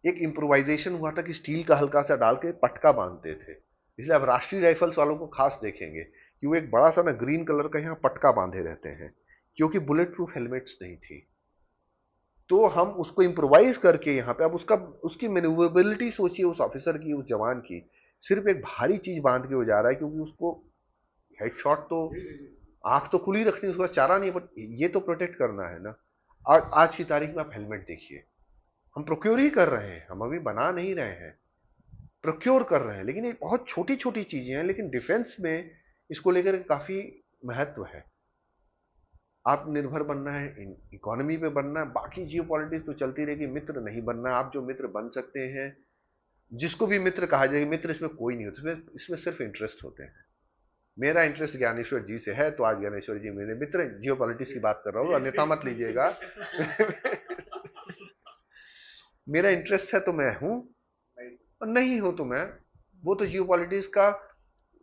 एक इम्प्रोवाइजेशन हुआ था कि स्टील का हल्का सा डाल के पटका बांधते थे। इसलिए अब राष्ट्रीय राइफल्स वालों को खास देखेंगे कि वो एक बड़ा सा ना ग्रीन कलर का यहाँ पटका बांधे रहते हैं, क्योंकि बुलेट प्रूफ हेलमेट्स नहीं थी। तो हम उसको इम्प्रोवाइज करके यहाँ पे, अब उसका उसकी मैन्यूवरेबिलिटी सोचिए उस ऑफिसर की, उस जवान की, सिर्फ एक भारी चीज बांध के वो जा रहा है, क्योंकि उसको हेडशॉट तो, आंख तो खुली रखनी, उसका चारा नहीं, बट ये तो प्रोटेक्ट करना है ना। आज की तारीख में आप हेलमेट देखिए, हम प्रोक्योर ही कर रहे हैं, हम अभी बना नहीं रहे हैं, प्रोक्योर कर रहे हैं, लेकिन ये बहुत छोटी छोटी चीजें हैं, लेकिन डिफेंस में इसको लेकर काफी महत्व है। आत्मनिर्भर बनना है, इकोनॉमी पे बनना है, बाकी जियो पॉलिटिक्स तो चलती रहेगी, मित्र नहीं बनना है। आप जो मित्र बन सकते हैं, जिसको भी मित्र कहा जाए, मित्र इसमें कोई नहीं होता, इसमें सिर्फ इंटरेस्ट होते हैं। मेरा इंटरेस्ट ज्ञानेश्वर जी से है, तो आज ज्ञानेश्वर जी मेरे मित्र, जियो पॉलिटिक्स की बात कर रहा हूँ, अन्यथा मत लीजिएगा। मेरा इंटरेस्ट है तो मैं हूं, और नहीं हो तो मैं, वो तो जियो पॉलिटिक्स का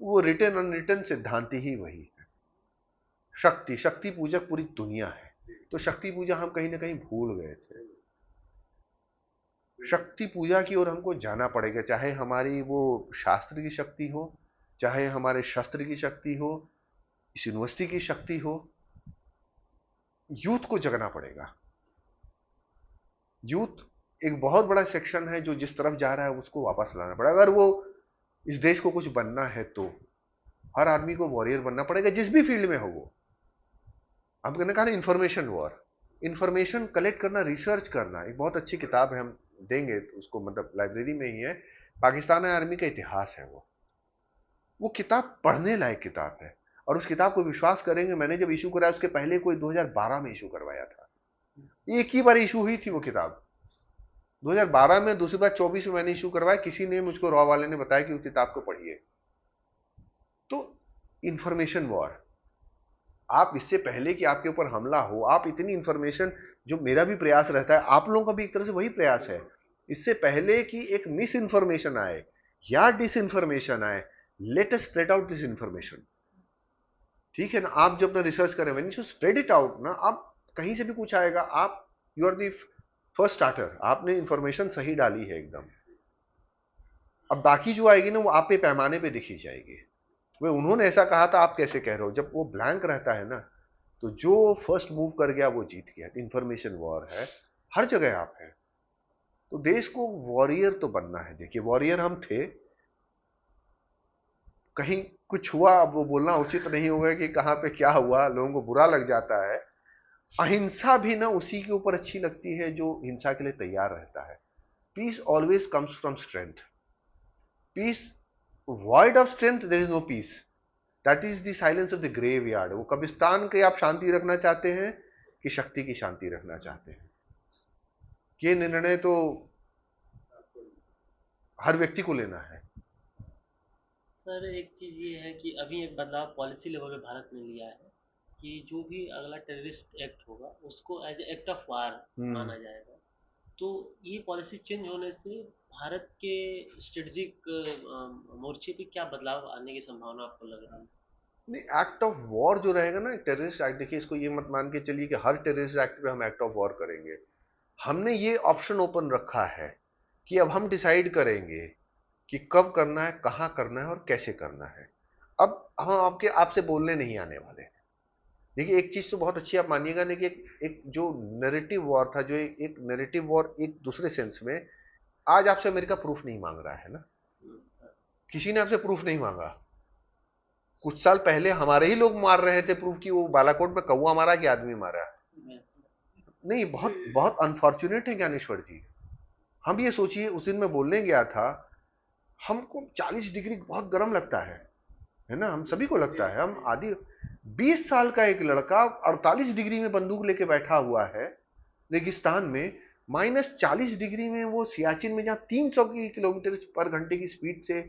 वो रिटर्न अनरिटर्न सिद्धांत ही वही है। शक्ति, शक्ति पूजक पूरी दुनिया है, तो शक्ति पूजा हम कहीं ना कहीं भूल गए थे। शक्ति पूजा की ओर हमको जाना पड़ेगा, चाहे हमारी वो शास्त्र की शक्ति हो, चाहे हमारे शस्त्र की शक्ति हो, इस यूनिवर्सिटी की शक्ति हो। यूथ को जगना पड़ेगा। यूथ एक बहुत बड़ा सेक्शन है जो जिस तरफ जा रहा है, उसको वापस लाना पड़ेगा। अगर वो इस देश को कुछ बनना है तो हर आदमी को वॉरियर बनना पड़ेगा, जिस भी फील्ड में हो वो। आपने कहा ना इंफॉर्मेशन वॉर, इंफॉर्मेशन कलेक्ट करना, रिसर्च करना। एक बहुत अच्छी किताब है, हम देंगे उसको, मतलब लाइब्रेरी में ही है, पाकिस्तान आर्मी का इतिहास है वो किताब पढ़ने लायक किताब है। और उस किताब को विश्वास करेंगे, मैंने जब इशू कराया उसके पहले कोई 2012 में इशू करवाया था, एक ही बार इशू हुई थी वो किताब 2012 में, दूसरी बार 24 में मैंने इशू करवाया। किसी ने मुझको रॉ वाले ने बताया कि उस किताब को पढ़िए। तो इंफॉर्मेशन वॉर, आप इससे पहले कि आपके ऊपर हमला हो, आप इतनी इंफॉर्मेशन, जो मेरा भी प्रयास रहता है, आप लोगों का भी एक तरह से वही प्रयास है, इससे पहले कि एक मिस इंफॉर्मेशन आए या डिस इंफॉर्मेशन आए, let us spread out this information. ठीक है ना, आप जब अपना रिसर्च करें, when you spread it out ना, आप कहीं से भी कुछ आएगा, आप you are the first starter, आपने इंफॉर्मेशन सही डाली है एकदम। अब बाकी जो आएगी ना, वो आप पे पैमाने पे दिखी जाएगी, वे उन्होंने ऐसा कहा था, आप कैसे कह रहे हो। जब वो ब्लैंक रहता है ना, तो जो फर्स्ट मूव कर गया वो जीत गया। इंफॉर्मेशन वॉर है, हर जगह आप है। तो देश को वॉरियर तो बनना है। देखिए वॉरियर हम थे, कहीं कुछ हुआ, अब वो बोलना उचित नहीं होगा कि कहाँ पे क्या हुआ, लोगों को बुरा लग जाता है। अहिंसा भी ना उसी के ऊपर अच्छी लगती है जो हिंसा के लिए तैयार रहता है। Peace always comes from strength. Peace void of strength there is no peace. That is the silence of the graveyard. वो कब्रिस्तान के आप शांति रखना चाहते हैं कि शक्ति की शांति रखना चाहते हैं, ये निर्णय तो हर व्यक्ति को लेना है। सर एक चीज़ ये है कि अभी एक बदलाव पॉलिसी लेवल पे भारत ने लिया है कि जो भी अगला टेररिस्ट एक्ट होगा उसको as a act of war माना जाएगा। तो ये पॉलिसी चेंज होने से भारत के स्ट्रेटजिक मोर्चे पे क्या बदलाव आने की संभावना आपको लग रही है? नहीं, एक्ट ऑफ वॉर जो रहेगा ना, टेररिस्ट एक्ट, देखिए इसको ये मत मान के चलिए कि हर टेररिस्ट एक्ट पे हम एक्ट ऑफ वॉर करेंगे। हमने ये ऑप्शन ओपन रखा है कि अब हम डिसाइड करेंगे कि कब करना है, कहां करना है और कैसे करना है। अब हम आपसे बोलने नहीं आने वाले। देखिए एक चीज तो बहुत अच्छी आप मानिएगा ना कि एक जो नैरेटिव वॉर था, जो एक नैरेटिव वॉर एक दूसरे सेंस में, आज आपसे अमेरिका प्रूफ नहीं मांग रहा है ना। किसी ने आपसे प्रूफ नहीं मांगा। कुछ साल पहले हमारे ही लोग मार रहे थे प्रूफ कि वो बालाकोट में कौवा मारा कि आदमी मारा। नहीं, बहुत बहुत अनफॉर्चुनेट है ज्ञानेश्वर जी। हम ये सोचिए, उस दिन मैं बोलने गया था, हमको 40 डिग्री बहुत गर्म लगता है ना, हम सभी को लगता है। हम आदि 20 साल का एक लड़का 48 डिग्री में बंदूक लेके बैठा हुआ है रेगिस्तान में, -40 डिग्री में वो सियाचिन में, जहां 300 किलोमीटर पर घंटे की स्पीड से,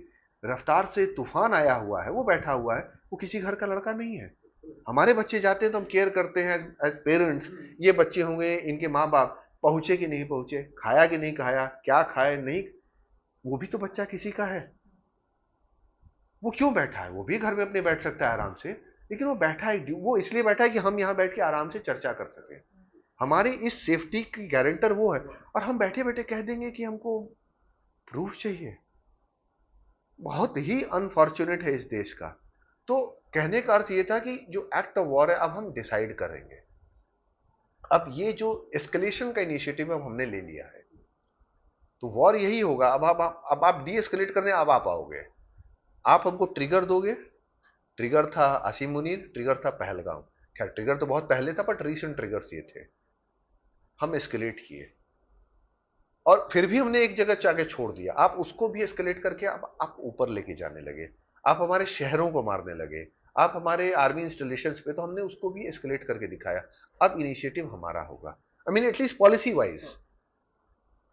रफ्तार से तूफान आया हुआ है, वो बैठा हुआ है। वो किसी घर का लड़का नहीं है। हमारे बच्चे जाते हैं तो हम केयर करते हैं एज पेरेंट्स, ये बच्चे होंगे, इनके माँ बाप पहुंचे कि नहीं पहुंचे, खाया कि नहीं खाया, क्या खाए नहीं। वो भी तो बच्चा किसी का है। वो क्यों बैठा है? वो भी घर में अपने बैठ सकता है आराम से, लेकिन वो बैठा है, वो इसलिए बैठा है कि हम यहां बैठ के आराम से चर्चा कर सके। हमारी इस सेफ्टी की गारंटर वो है, और हम बैठे बैठे कह देंगे कि हमको प्रूफ चाहिए। बहुत ही अनफॉर्चुनेट है इस देश का। तो कहने का अर्थ ये था कि जो एक्ट ऑफ वॉर है, अब हम डिसाइड करेंगे। अब ये जो एस्केलेशन का इनिशिएटिव अब हमने ले लिया है, तो वॉर यही होगा। अब आप डी एस्केलेट करने अब आप आओगे। आप हमको ट्रिगर दोगे। ट्रिगर था आसिम मुनीर, ट्रिगर था पहलगाम। खैर ट्रिगर तो बहुत पहले था, बट रीसेंट ट्रिगर्स ये थे। हम एस्केलेट किए और फिर भी हमने एक जगह जाके छोड़ दिया। आप उसको भी एस्केलेट करके अब आप ऊपर लेके जाने लगे। आप हमारे शहरों को मारने लगे, आप हमारे आर्मी इंस्टॉलेशंस पे, तो हमने उसको भी एस्केलेट करके दिखाया। अब इनिशिएटिव हमारा होगा। I mean at least policy wise,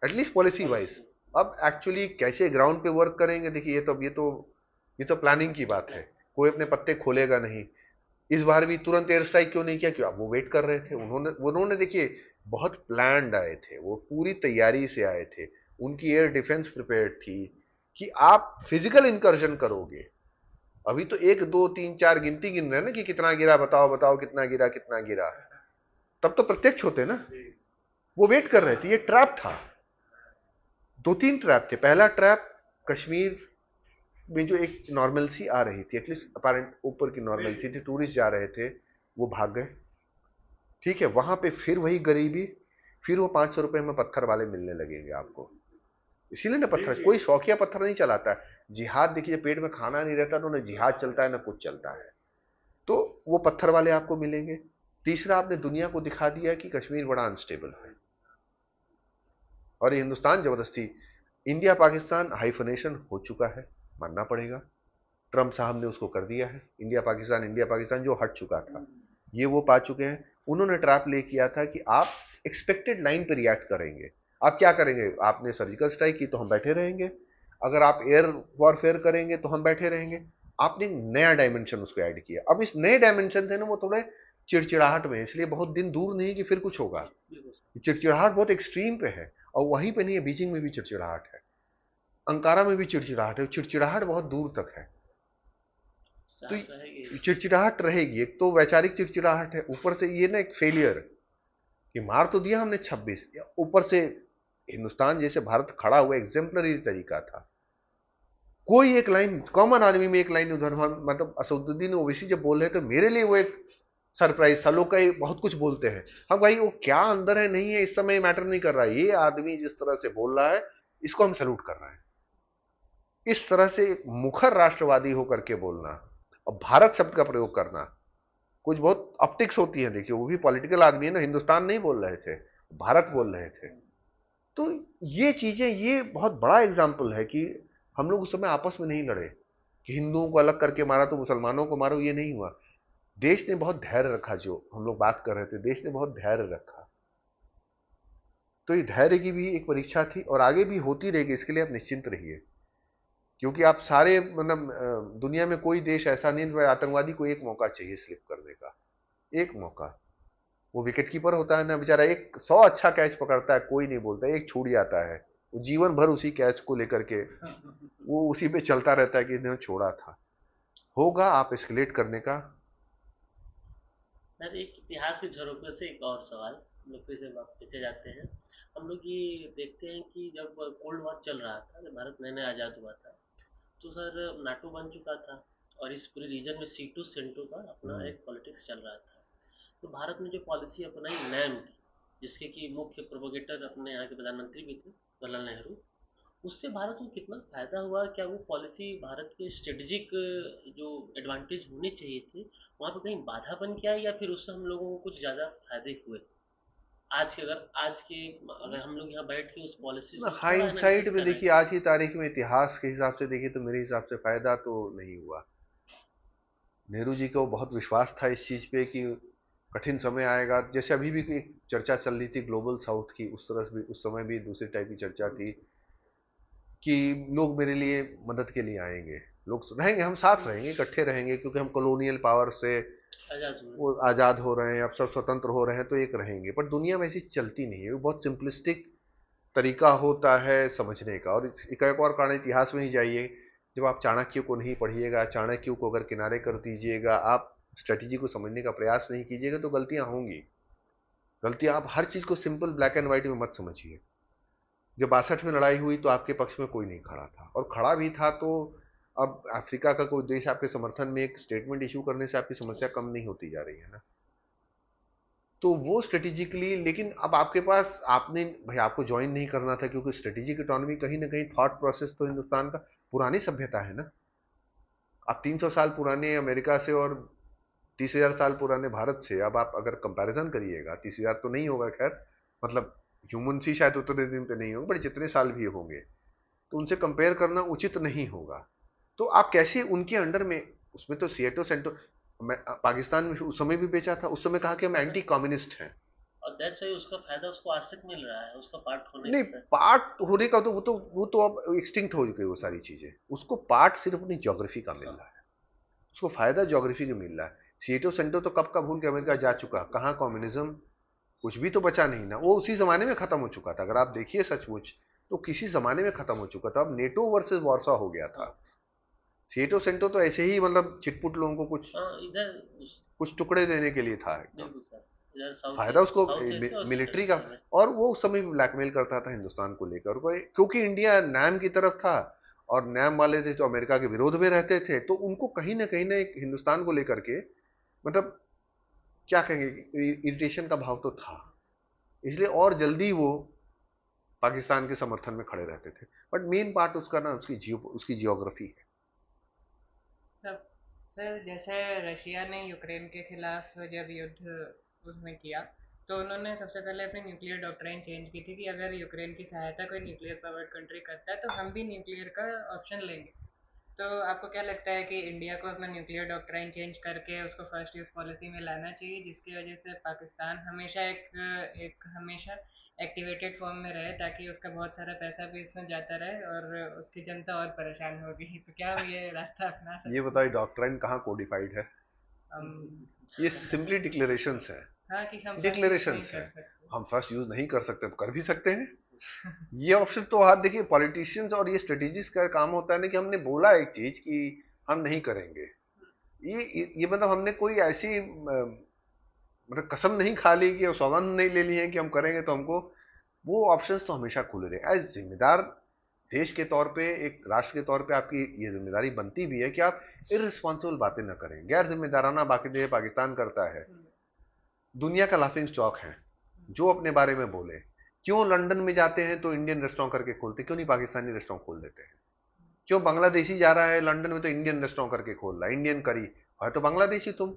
at least policy wise. अब एक्चुअली कैसे ग्राउंड पे वर्क करेंगे, देखिए ये तो प्लानिंग की बात है। कोई अपने पत्ते खोलेगा नहीं। इस बार भी तुरंत एयर स्ट्राइक क्यों नहीं किया? क्यों? वो वेट कर रहे थे। उन्होंने देखिए बहुत प्लान्ड आए थे, वो पूरी तैयारी से आए थे। उनकी एयर डिफेंस प्रिपेयर्ड थी कि आप फिजिकल इंकर्जन करोगे। अभी तो 1 2 3 4 गिनती गिन रहे हैं ना कि कितना गिरा, बताओ बताओ कितना गिरा कितना गिरा। तब तो प्रत्यक्ष होते ना। वो वेट कर रहे थे। ये ट्रैप था। 2 3 ट्रैप थे। पहला ट्रैप कश्मीर में जो एक नॉर्मलसी आ रही थी, एटलीस्ट अपारेंट ऊपर की नॉर्मलसी थी, टूरिस्ट जा रहे थे, वो भाग गए। ठीक है, वहां पे फिर वही गरीबी, फिर वो 500 रुपए में पत्थर वाले मिलने लगेंगे आपको। इसीलिए ना पत्थर, कोई शौकिया पत्थर नहीं चलाता है। जिहाद देखिए, पेट में खाना नहीं रहता तो ना जिहाद चलता है ना कुछ चलता है। तो वो पत्थर वाले आपको मिलेंगे। तीसरा, आपने दुनिया को दिखा दिया कि कश्मीर बड़ा अनस्टेबल है और ये हिंदुस्तान जबरदस्ती, इंडिया पाकिस्तान हाइफनेशन हो चुका है, मानना पड़ेगा। ट्रंप साहब ने उसको कर दिया है। इंडिया पाकिस्तान जो हट चुका था, ये वो पा चुके हैं। उन्होंने ट्रैप ले किया था कि आप एक्सपेक्टेड लाइन पर रिएक्ट करेंगे। आप क्या करेंगे? आपने सर्जिकल स्ट्राइक की तो हम बैठे रहेंगे। अगर आप एयर वॉरफेयर करेंगे तो हम बैठे रहेंगे। आपने एक नया डायमेंशन उसको ऐड किया। अब इस नए डायमेंशन थे ना, वो थोड़े चिड़चिड़ाहट में, इसलिए बहुत दिन दूर नहीं कि फिर कुछ होगा। चिड़चिड़ाहट बहुत एक्सट्रीम पे है, और वहीं पे नहीं है, बीजिंग में भी चिड़चिड़ाहट है, अंकारा में भी चिड़चिड़ाहट है। चिड़चिड़ाहट बहुत दूर तक है। तो चिड़चिड़ाहट रहेगी। एक तो वैचारिक चिड़चिड़ाहट है, ऊपर से ये ना एक फेलियर कि मार तो दिया हमने 26, ऊपर से हिंदुस्तान जैसे भारत खड़ा हुआ एग्जेम्पलरी तरीका था। कोई एक लाइन, कॉमन आदमी में एक लाइन उधर, मतलब असदुद्दीन ओवैसी जब बोल रहे तो मेरे लिए वो एक सरप्राइज था। लोग कई बहुत कुछ बोलते हैं, हम भाई वो क्या अंदर है नहीं है इस समय मैटर नहीं कर रहा है। ये आदमी जिस तरह से बोल रहा है, इसको हम सैल्यूट कर रहे हैं। इस तरह से एक मुखर राष्ट्रवादी होकर के बोलना और भारत शब्द का प्रयोग करना, कुछ बहुत ऑप्टिक्स होती है। देखिए, वो भी पॉलिटिकल आदमी है ना, हिंदुस्तान नहीं बोल रहे थे, भारत बोल रहे थे। तो ये चीजें, ये बहुत बड़ा एग्जाम्पल है कि हम लोग उस समय आपस में नहीं लड़े कि हिंदुओं को अलग करके मारा तो मुसलमानों को मारो, ये नहीं हुआ। देश ने बहुत धैर्य रखा, जो हम लोग बात कर रहे थे, देश ने बहुत धैर्य रखा। तो ये धैर्य की भी एक परीक्षा थी और आगे भी होती रहेगी, इसके लिए आप निश्चिंत रहिए। क्योंकि आप सारे मतलब दुनिया में कोई देश ऐसा नहीं है, आतंकवादी को एक मौका चाहिए स्लिप करने का, एक मौका। वो विकेट कीपर होता है ना बेचारा, 100 अच्छा कैच पकड़ता है, कोई नहीं बोलता, एक छूट जाता है, वो जीवन भर उसी कैच को लेकर के वो उसी पे चलता रहता है कि इन्होंने छोड़ा था। होगा आप एस्केलेट करने का। सर, एक इतिहास के झरोखे से एक और सवाल, हम लोग फिर से पीछे जाते हैं। हम लोग ये देखते हैं कि जब कोल्ड वॉर चल रहा था, जब भारत नया नया आज़ाद हुआ था, तो सर नाटो बन चुका था और इस पूरे रीजन में सीटू सेंटू का अपना एक पॉलिटिक्स चल रहा था। तो भारत ने जो पॉलिसी अपनाई नैम की, जिसके कि मुख्य प्रोपोगेटर अपने यहाँ के प्रधानमंत्री भी थे जवाहरलाल नेहरू, उससे भारत को कितना फायदा हुआ? क्या वो पॉलिसी भारत के स्ट्रेटेजिक जो एडवांटेज होने चाहिए थे वहाँ पर कहीं बाधा बन के आई, या फिर उससे हम लोगों को कुछ ज़्यादा फायदे हुए? अगर हम लोग यहाँ बैठ के उस पॉलिसीज को थोड़ा हाइंडसाइट एनालिसिस में करें। देखिए, आज की तारीख में इतिहास के हिसाब से देखिए तो मेरे हिसाब से फायदा तो नहीं हुआ। नेहरू जी को बहुत विश्वास था इस चीज पे कि कठिन समय आएगा। जैसे अभी भी एक चर्चा चल रही थी ग्लोबल साउथ की, उस तरह भी उस समय भी दूसरे टाइप की चर्चा थी कि लोग मेरे लिए मदद के लिए आएंगे, लोग रहेंगे, हम साथ रहेंगे, इकट्ठे रहेंगे, क्योंकि हम कॉलोनियल पावर से आजाद हुए। वो आज़ाद हो रहे हैं, अब सब स्वतंत्र हो रहे हैं, तो एक रहेंगे। पर दुनिया में ऐसी चलती नहीं है, वो बहुत सिंपलिस्टिक तरीका होता है समझने का। और एक और कारण, इतिहास में ही जाइए, जब आप चाणक्य को नहीं पढ़िएगा, चाणक्य को अगर किनारे कर दीजिएगा, आप स्ट्रेटेजी को समझने का प्रयास नहीं कीजिएगा, तो गलतियां होंगी। गलतियां, आप हर चीज को सिंपल ब्लैक एंड व्हाइट में मत समझिए। जब 62 में लड़ाई हुई तो आपके पक्ष में कोई नहीं खड़ा था, और खड़ा भी था तो अब अफ्रीका का कोई देश आपके समर्थन में एक स्टेटमेंट इशू करने से आपकी समस्या कम नहीं होती जा रही है ना। तो वो स्ट्रेटेजिकली, लेकिन अब आपके पास, आपने भाई आपको ज्वाइन नहीं करना था, क्योंकि स्ट्रेटेजिक इकोनॉमी कहीं ना कहीं थॉट प्रोसेस तो हिंदुस्तान का पुरानी सभ्यता है ना। आप 300 साल पुराने अमेरिका से और 30,000 साल पुराने भारत से अब आप अगर कंपैरिजन करिएगा, 30,000 तो नहीं होगा खैर, मतलब ह्यूमन सी शायद उतने दिन पे नहीं होंगे, बट जितने साल भी होंगे तो उनसे कंपेयर करना उचित नहीं होगा। तो आप कैसे उनके अंडर में, उसमें तो सीएटो सेंटो, मैं पाकिस्तान में उस समय भी बेचा था, उस समय कहा कि हम एंटी कम्युनिस्ट हैं। और दैट्स वाई उसका फायदा उसको आज तक मिल रहा है, उसका पार्ट होने नहीं, का सर। पार्ट होने का तो वो तो अब एक्सटिंक्ट हो गई वो सारी चीजें। उसको पार्ट सिर्फ अपनी ज्योग्राफी का मिल रहा है, उसको फायदा ज्योग्राफी का मिल रहा है। सीएटो सेंटो तो कब का भूल के अमेरिका जा चुका, कहाँ कम्युनिज्म, कुछ भी तो बचा नहीं ना, वो उसी जमाने में खत्म हो चुका था। अगर आप देखिए सचमुच तो किसी जमाने में खत्म हो चुका था। अब नेटो वर्सेस वार्सा हो गया था। सीएटो सेंटो तो ऐसे ही मतलब चिटपुट लोगों को कुछ हाँ, इधर कुछ टुकड़े देने के लिए था एकदम। बिल्कुल सर, इधर साउथ फायदा उसको साउथ एशिया और सेंट्रल मिलिट्री का, एशिया में। और वो उस समय भी ब्लैकमेल करता था हिंदुस्तान को लेकर, क्योंकि इंडिया नैम की तरफ था और नैम वाले थे जो अमेरिका के विरोध में रहते थे, तो उनको कहीं ना एक हिंदुस्तान को लेकर के, मतलब क्या कहेंगे, इरिटेशन का भाव तो था। इसलिए और जल्दी वो पाकिस्तान के समर्थन में खड़े रहते थे। बट मेन पार्ट उसका ना उसकी जियोग्राफी है। सब सर, जैसे रशिया ने यूक्रेन के खिलाफ जब युद्ध उसमें किया, तो उन्होंने सबसे पहले अपनी न्यूक्लियर डॉक्ट्राइन चेंज की थी कि अगर यूक्रेन की सहायता कोई न्यूक्लियर पावर्ड कंट्री करता है तो हम भी न्यूक्लियर का ऑप्शन लेंगे। तो आपको क्या लगता है कि इंडिया को अपना न्यूक्लियर डॉक्ट्राइन चेंज करके उसको फर्स्ट यूज पॉलिसी में लाना चाहिए, जिसकी वजह से पाकिस्तान हमेशा एक हमेशा एक्टिवेटेड फॉर्म में रहे, ताकि उसका बहुत सारा पैसा भी इसमें जाता रहे और उसकी जनता और परेशान होगी? तो क्या हम ये रास्ता अपना ये सकते बताइए, डॉक्ट्राइन कहाँ कोडिफाइड है? हम? ये सिंपली डिक्लेरेशंस है। हाँ, कि हम फर्स्ट यूज नहीं डिक्लेरेशंस है। कर सकते। हम फर्स्ट यूज नहीं कर सकते तो कर भी सकते हैं। ये ऑप्शन तो हाथ देखिए, पॉलिटिशियंस और ये स्ट्रेटेजिस्ट का काम होता है ना कि हमने बोला एक चीज कि हम नहीं करेंगे। ये मतलब हमने कोई ऐसी मतलब कसम नहीं खा ली कि सौगंध नहीं ले ली है कि हम करेंगे, तो हमको वो ऑप्शंस तो हमेशा खुले रहे। एज जिम्मेदार देश के तौर पे, एक राष्ट्र के तौर पे आपकी ये जिम्मेदारी बनती भी है कि आप इररिस्पॉन्सिबल बातें न करें, गैर जिम्मेदाराना बाकी जो पाकिस्तान करता है। दुनिया का लाफिंग स्टॉक है जो अपने बारे में बोले। क्यों लंदन में जाते हैं तो इंडियन रेस्टोरेंट करके खोलते, क्यों नहीं पाकिस्तानी रेस्टोरेंट खोल देते हैं? क्यों बांग्लादेशी जा रहा है लंदन में तो इंडियन रेस्टोरेंट करके खोल रहा है, इंडियन करी है तो बांग्लादेशी, तुम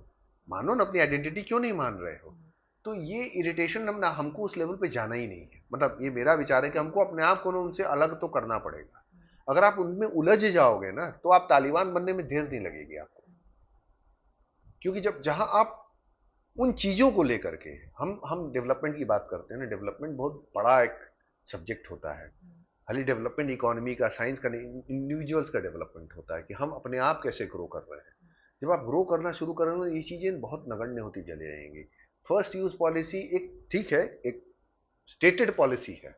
मानो ना अपनी आइडेंटिटी, क्यों नहीं मान रहे हो? तो ये इरिटेशन हमको उस लेवल पे जाना ही नहीं है। मतलब ये मेरा विचार है कि हमको अपने आप को ना उनसे अलग तो करना पड़ेगा। अगर आप उनमें उलझ जाओगे ना तो आप तालिबान बनने में देर नहीं लगेगी आपको, क्योंकि जब जहां आप उन चीजों को लेकर के हम डेवलपमेंट की बात करते हैं ना, डेवलपमेंट बहुत बड़ा एक सब्जेक्ट होता है। खाली डेवलपमेंट इकोनॉमी का, साइंस का नहीं, इंडिविजुअल्स का डेवलपमेंट होता है कि हम अपने आप कैसे ग्रो कर रहे हैं। जब आप ग्रो करना शुरू करेंगे तो ये चीजें बहुत नगण्य होती चली जाएंगी। फर्स्ट यूज पॉलिसी एक ठीक है, एक स्टेटेड पॉलिसी है,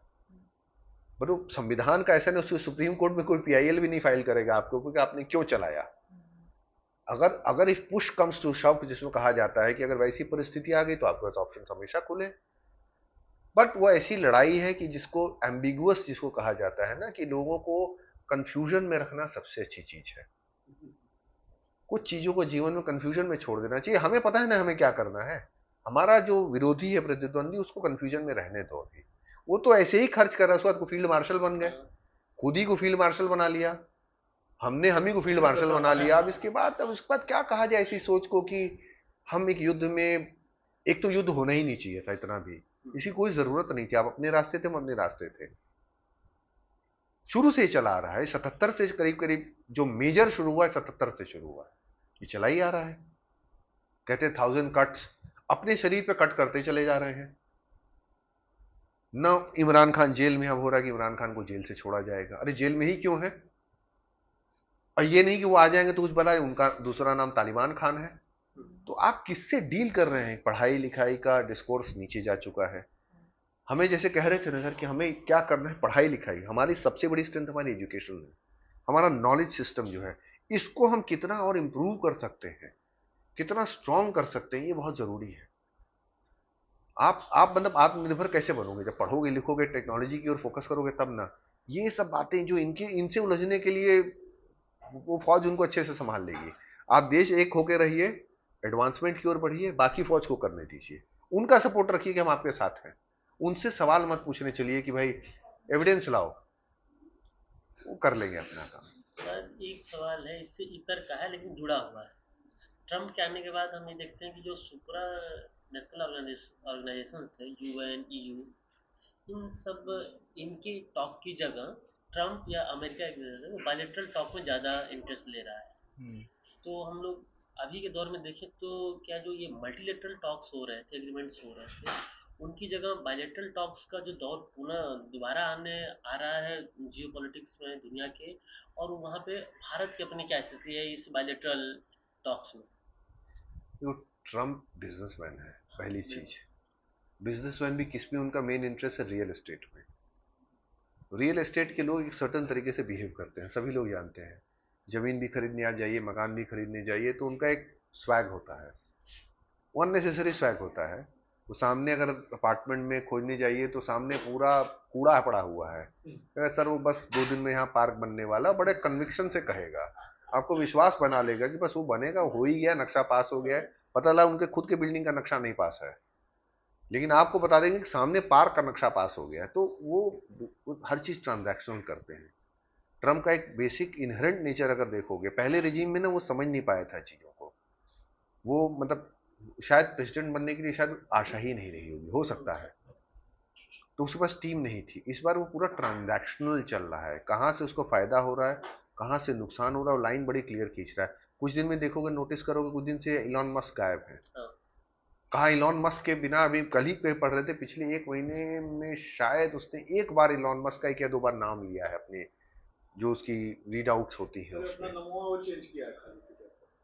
पर वो संविधान का ऐसा नहीं, उसके सुप्रीम कोर्ट में कोई पीआईएल भी नहीं फाइल करेगा आपको क्योंकि आपने क्यों चलाया। अगर अगर इफ पुश कम्स टू शव, जिसमें कहा जाता है कि अगर वैसी परिस्थिति आ गई तो आपके पास ऑप्शन हमेशा खुले। बट वो ऐसी लड़ाई है कि जिसको एम्बिगुअस जिसको कहा जाता है ना, कि लोगों को कंफ्यूजन में रखना सबसे अच्छी चीज है। कुछ चीजों को जीवन में कंफ्यूजन में छोड़ देना चाहिए। हमें पता है ना हमें क्या करना है, हमारा जो विरोधी है, प्रतिद्वंदी, उसको कंफ्यूजन में रहने दो अभी। वो तो ऐसे ही खर्च कर रहा है, उसके बाद को फील्ड मार्शल बन गए, खुद ही को फील्ड मार्शल बना लिया, हमने हम ही को फील्ड मार्शल बना लिया। अब इसके बाद क्या कहा जाए ऐसी सोच को कि हम एक युद्ध में, एक तो युद्ध होना ही नहीं चाहिए था इतना भी, इसकी कोई जरूरत नहीं थी। आप अपने रास्ते थे, हम अपने रास्ते थे, शुरू से ही चला आ रहा है। 77 से करीब करीब जो मेजर शुरू हुआ है 77 से शुरू हुआ है, ये चला ही आ रहा है। कहते 1000 कट्स अपने शरीर पे कट करते चले जा रहे हैं। न इमरान खान जेल में अब हो रहा है कि इमरान खान को जेल से छोड़ा जाएगा। अरे जेल में ही क्यों है? और ये नहीं कि वो आ जाएंगे तो कुछ भला है, उनका दूसरा नाम तालिबान खान है। तो आप किससे डील कर रहे हैं? पढ़ाई लिखाई का डिस्कोर्स नीचे जा चुका है। हमें जैसे कह रहे थे ना सर कि हमें क्या करना है, पढ़ाई लिखाई, हमारी सबसे बड़ी स्ट्रेंथ हमारी एजुकेशन है, हमारा नॉलेज सिस्टम जो है, इसको हम कितना और इंप्रूव कर सकते हैं, कितना स्ट्रांग कर सकते हैं, ये बहुत जरूरी है। आप मतलब आत्मनिर्भर कैसे बनोगे? जब पढ़ोगे लिखोगे टेक्नोलॉजी की ओर फोकस करोगे तब ना। ये सब बातें जो इनसे उलझने के लिए वो फौज उनको अच्छे से संभाल लेगी। आप देश एक होके रहिए, एडवांसमेंट की ओर बढ़िए, बाकी फौज को करने दीजिए, उनका सपोर्ट रखिए कि हम आपके साथ हैं। उनसे सवाल मत पूछने चलिए कि भाई एविडेंस लाओ, वो कर लेंगे अपना काम। सर एक सवाल है, इससे इतर का है लेकिन जुड़ा हुआ है। ट्रम्प के आने के बाद हम ये देखते हैं कि जो सुपरा नेशनल ऑर्गेनाइजेशन है, यूएन, ईयू, इन सब, इनकी टॉक की जगह ट्रम्प या अमेरिका वो बायलैटरल टॉक में ज़्यादा इंटरेस्ट ले रहा है। तो हम लोग अभी के दौर में देखें तो क्या जो ये मल्टीलेटरल टॉक्स हो रहे थे, एग्रीमेंट्स हो रहे थे, उनकी जगह बायलैटरल टॉक्स का जो दौर पुनः दोबारा आ रहा है जियो पॉलिटिक्स में दुनिया के, और वहाँ पे भारत की अपनी क्या स्थिति है इस बायलैटरल टॉक्स में? तो ट्रम्प बिजनेसमैन है पहली चीज। बिजनेसमैन भी किस में उनका मेन इंटरेस्ट है? रियल एस्टेट में। रियल एस्टेट के लोग एक सर्टन तरीके से बिहेव करते हैं, सभी लोग जानते हैं। जमीन भी खरीदने आ जाइए, मकान भी खरीदने जाइए, तो उनका एक स्वैग होता है, अननेसेसरी स्वैग होता है। वो सामने अगर अपार्टमेंट में खोजने जाइए तो सामने पूरा कूड़ा पड़ा हुआ है, सर वो बस 2 दिन में यहाँ पार्क बनने वाला, बड़े कन्विक्शन से कहेगा, आपको विश्वास बना लेगा कि बस वो बनेगा, हो ही गया, नक्शा पास हो गया है। पता लगा उनके खुद के बिल्डिंग का नक्शा नहीं पास है, लेकिन आपको बता देंगे कि सामने पार्क का नक्शा पास हो गया है। तो वो हर चीज ट्रांजैक्शन करते हैं। ट्रम्प का एक बेसिक इनहेरेंट नेचर अगर देखोगे, पहले रिजीम में ना वो समझ नहीं पाया था चीजों को। वो मतलब शायद प्रेसिडेंट बनने के लिए शायद आशा ही नहीं रही होगी, हो सकता है, तो उसके पास टीम नहीं थी। इस बार वो पूरा ट्रांजैक्शनल चल रहा है, कहां से उसको फायदा हो रहा है, कहां से नुकसान हो रहा है, और लाइन बड़ी क्लियर खींच रहा है। कुछ दिन में देखोगे, नोटिस करोगे, कुछ दिन से इलॉन मस्क गायब है। कहा इलॉन मस्क के बिना, अभी कल ही पे पढ़ रहे थे, पिछले 1 महीने में शायद उसने एक बार इलॉन मस्क का 1 या 2 बार नाम लिया है अपने, जो उसकी रीड आउट्स होती है उसमें। चेंज किया है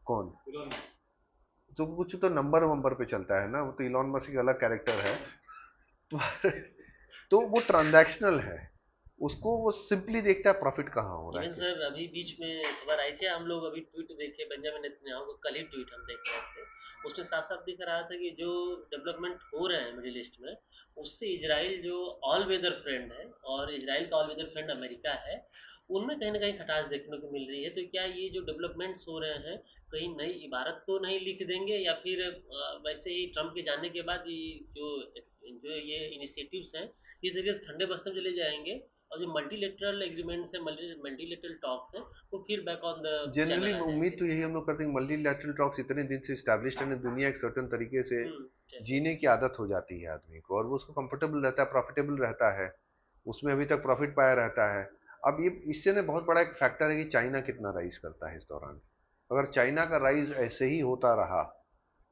कौन? Elon Musk. तो कुछ तो नंबर वंबर पे चलता है ना, वो तो इलॉन मस्क का अलग कैरेक्टर है। तो वो ट्रांजैक्शनल है, उसको वो सिंपली देखता है प्रॉफिट कहाँ हो रहा इवन है। सर अभी बीच में खबर आई थी, हम लोग अभी ट्वीट देखे बेंजामिन नेतन्याहू का, कल ही ट्वीट हम देख रहे थे, उसमें साफ साफ दिख रहा था कि जो डेवलपमेंट हो रहे हैं मिडिल ईस्ट में, उससे इजराइल जो ऑल वेदर फ्रेंड है, और इजराइल का ऑल वेदर फ्रेंड अमेरिका है, उनमें कहीं ना कहीं खटास देखने को मिल रही है। तो क्या ये जो डेवलपमेंट्स हो रहे हैं कहीं नई इबारत तो नहीं लिख देंगे, या फिर वैसे ही ट्रम्प के जाने के बाद ये जो जो ये इनिशिएटिव्स हैं इस तरीके से ठंडे बस्ते में चले जाएंगे, और जो मल्टीलेटरल एग्रीमेंट्स है, मल्टीलेटरल टॉक्स है, वो फिर back on the generally channel आ उम्मीद जाएंगे। तो यही हम लोग करते हैं, मल्टीलैटरल टॉक्स इतने दिन से स्टैब्लिश्ड है, दुनिया एक सर्टेन तरीके से कैसे। जीने की आदत हो जाती है आदमी को, और वो उसको कंफर्टेबल रहता है, प्रॉफिटेबल रहता है, उसमें अभी तक प्रॉफिट पाया रहता है। अब ये इससे ना बहुत बड़ा एक फैक्टर है कि चाइना कितना राइज करता है इस दौरान। अगर चाइना का राइज ऐसे ही होता रहा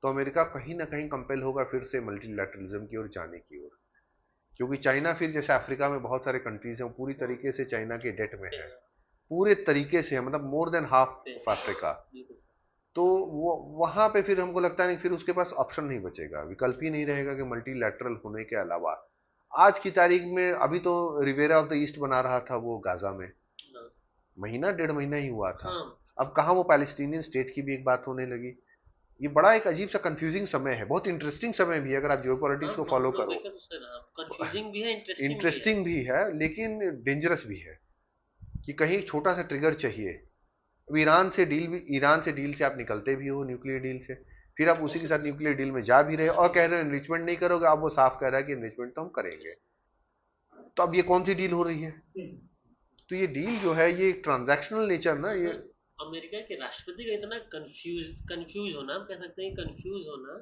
तो अमेरिका कहीं ना कहीं कंपेल होगा फिर से मल्टीलैटरलिज्म की ओर जाने की ओर, क्योंकि चाइना फिर जैसे अफ्रीका में बहुत सारे कंट्रीज हैं, वो पूरी तरीके से चाइना के डेट में है, पूरे तरीके से है, मतलब more than half of Africa. तो वो वहां पे फिर हमको लगता है कि फिर उसके पास ऑप्शन नहीं बचेगा, विकल्प ही नहीं रहेगा कि मल्टीलैटरल होने के अलावा। आज की तारीख में अभी तो रिवेरा ऑफ द ईस्ट बना रहा था वो गाजा में, महीना डेढ़ महीना ही हुआ था। हाँ। अब कहाँ वो पैलेस्टीनियन स्टेट की भी एक बात होने लगी। ये बड़ा एक अजीब सा कंफ्यूजिंग समय है, बहुत इंटरेस्टिंग समय भी है अगर आप जियो पॉलिटिक्स को फॉलो करो। कंफ्यूजिंग भी है, इंटरेस्टिंग भी है। इंटरेस्टिंग भी है लेकिन डेंजरस भी है, कि कहीं छोटा सा ट्रिगर चाहिए। अब ईरान से डील से आप निकलते भी हो, न्यूक्लियर डील से, फिर आप उसी के साथ न्यूक्लियर डील में जा भी रहे हो और कह रहे हो एनरिचमेंट नहीं करोगे, अब वो साफ कह रहा है कि एनरिचमेंट तो हम करेंगे। तो अब ये कौन सी डील हो रही है? तो ये डील जो है ये ट्रांजैक्शनल नेचर ना ये। अमेरिका के राष्ट्रपति का इतना कंफ्यूज होना, हम कह सकते हैं कंफ्यूज होना,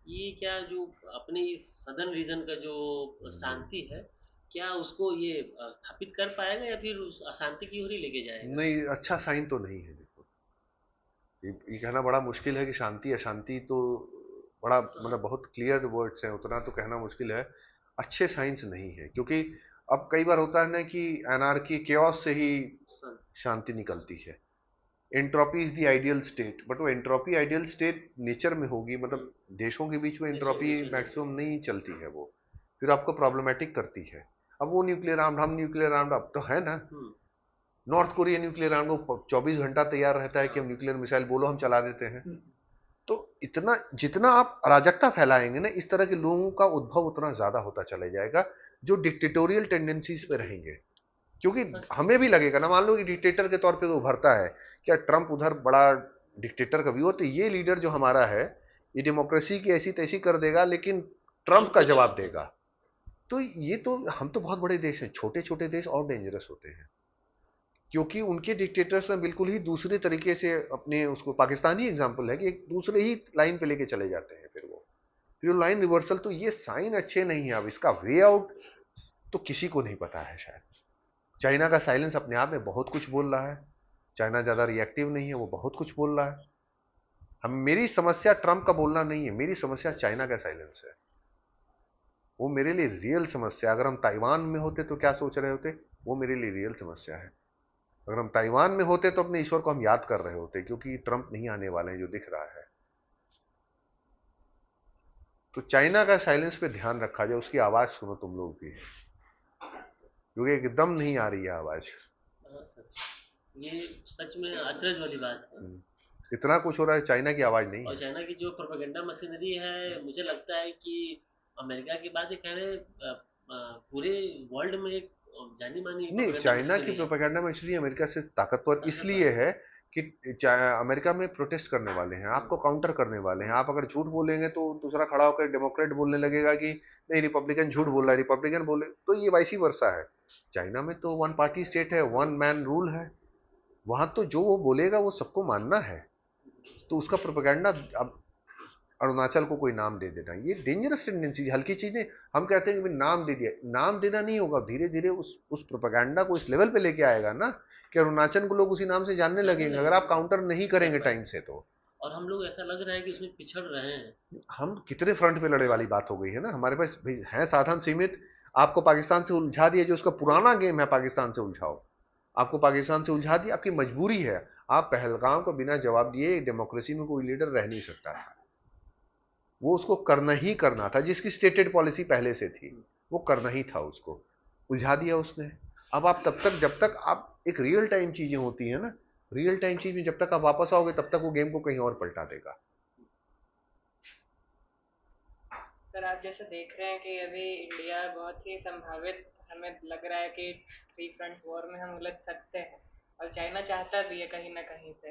ये क्या जो अपने इस सदर्न रीजन का जो शांति है, क्या उसको ये स्थापित कर पाएगा या फिर उस अशांति की ओर ही लेके जाएगा। नहीं, अच्छा साइन तो नहीं है। देखो, ये कहना बड़ा मुश्किल है कि शांति अशांति तो बड़ा मतलब बहुत क्लियर वर्ड्स हैं, उतना तो कहना मुश्किल है। अच्छे साइंस नहीं है, क्योंकि अब कई बार होता है ना कि एनार्की केओस से ही शांति निकलती है। Entropy is the ideal state, but वो एंट्रोपी आइडियल स्टेट नेचर में होगी, मतलब देशों के बीच में एंट्रोपी मैक्सिमम नहीं चलती है, वो फिर आपको प्रॉब्लमेटिक करती है। अब वो न्यूक्लियर आर्म, हम न्यूक्लियर आर्म अब तो है ना, नॉर्थ कोरिया न्यूक्लियर आर्म को 24 घंटा तैयार रहता है कि हम न्यूक्लियर मिसाइल बोलो हम चला देते हैं। तो इतना जितना आप अराजकता फैलाएंगे ना, इस तरह के लोगों का उद्भव उतना ज्यादा होता चला जाएगा जो डिक्टेटोरियल टेंडेंसीज पे रहेंगे। क्योंकि हमें भी लगेगा ना, मान लो कि डिक्टेटर के तौर पे तो उभरता है, क्या ट्रंप उधर बड़ा डिक्टेटर का व्यू, तो ये लीडर जो हमारा है ये डेमोक्रेसी की ऐसी तैसी कर देगा लेकिन ट्रंप का जवाब देगा। तो ये तो हम तो बहुत बड़े देश हैं, छोटे छोटे देश और डेंजरस होते हैं, क्योंकि उनके डिक्टेटर्स ने बिल्कुल ही दूसरे तरीके से अपने उसको, पाकिस्तानी एग्जाम्पल है कि एक दूसरे ही लाइन पे लेके चले जाते हैं, फिर वो लाइन रिवर्सल। तो ये साइन अच्छे नहीं है। अब इसका वे आउट तो किसी को नहीं पता है शायद। चाइना का साइलेंस अपने आप में बहुत कुछ बोल रहा है, चाइना ज्यादा रिएक्टिव नहीं है, वो बहुत कुछ बोल रहा है। हम, मेरी समस्या ट्रंप का बोलना नहीं है, मेरी समस्या चाइना का साइलेंस है, वो मेरे लिए रियल समस्या। अगर हम ताइवान में होते तो क्या सोच रहे होते, वो मेरे लिए रियल समस्या है। अगर हम ताइवान में होते तो अपने ईश्वर को हम याद कर रहे होते, क्योंकि ट्रंप नहीं आने वाले हैं जो दिख रहा है। तो चाइना का साइलेंस पे ध्यान रखा जाए, उसकी आवाज सुनो तुम लोग भी, क्योंकि एकदम नहीं आ रही है आवाज। ये सच में अचरज वाली बात है। इतना कुछ हो रहा है, चाइना की आवाज नहीं और है। चाइना की जो प्रोपेगेंडा मशीनरी है, मुझे लगता है कि अमेरिका के बाद ये कह रहे पूरे वर्ल्ड में एक जानी मानी नहीं, चाइना की मशीनरी है। प्रोपेगेंडा मशीनरी अमेरिका से ताकतवर इसलिए है कि अमेरिका में प्रोटेस्ट करने वाले हैं, आपको काउंटर करने वाले हैं। आप अगर झूठ बोलेंगे तो दूसरा खड़ा होकर डेमोक्रेट बोलने लगेगा कि नहीं रिपब्लिकन झूठ बोल रहा है, रिपब्लिकन बोले तो ये वाइसी वर्सा है। चाइना में तो वन पार्टी स्टेट है, वन मैन रूल है, वहां तो जो वो बोलेगा वो सबको मानना है। तो उसका प्रोपेगेंडा, अब अरुणाचल को कोई नाम दे देना, ये डेंजरस टेंडेंसी। हल्की चीजें हम कहते हैं कि नाम दे दिया, नाम देना नहीं होगा, धीरे धीरे उस प्रोपेगेंडा को इस लेवल पे लेके आएगा ना कि अरुणाचल को लोग उसी नाम से जानने लगेंगे, अगर आप काउंटर नहीं करेंगे टाइम से तो। और हम लोग ऐसा लग रहा है कि उसमें पिछड़ रहे हैं। हम कितने फ्रंट पे लड़े वाली बात हो गई है ना, हमारे पास है साधन सीमित। आपको पाकिस्तान से उलझा दिया, जो उसका पुराना गेम है पाकिस्तान से उलझाओ, आपको पाकिस्तान से उलझा दिया, आपकी मजबूरी है। आप पहलगाम को बिना जवाब दिए, डेमोक्रेसी में कोई लीडर रह नहीं सकता था, वो उसको करना ही करना था, जिसकी स्टेटेड पॉलिसी पहले से थी वो करना ही था, उसको उलझा दिया उसने। अब आप तब तक, जब तक आप एक रियल टाइम चीजें होती है ना, रियल टाइम चीज में जब तक आप वापस आओगे तब तक वो गेम को कहीं और पलटा देगा। सर आप जैसे देख रहे हैं कि अभी इंडिया बहुत ही संभावित, हमें लग रहा है कि थ्री फ्रंट वॉर में हम उलझ सकते हैं, और चाइना चाहता भी है कहीं ना कहीं से।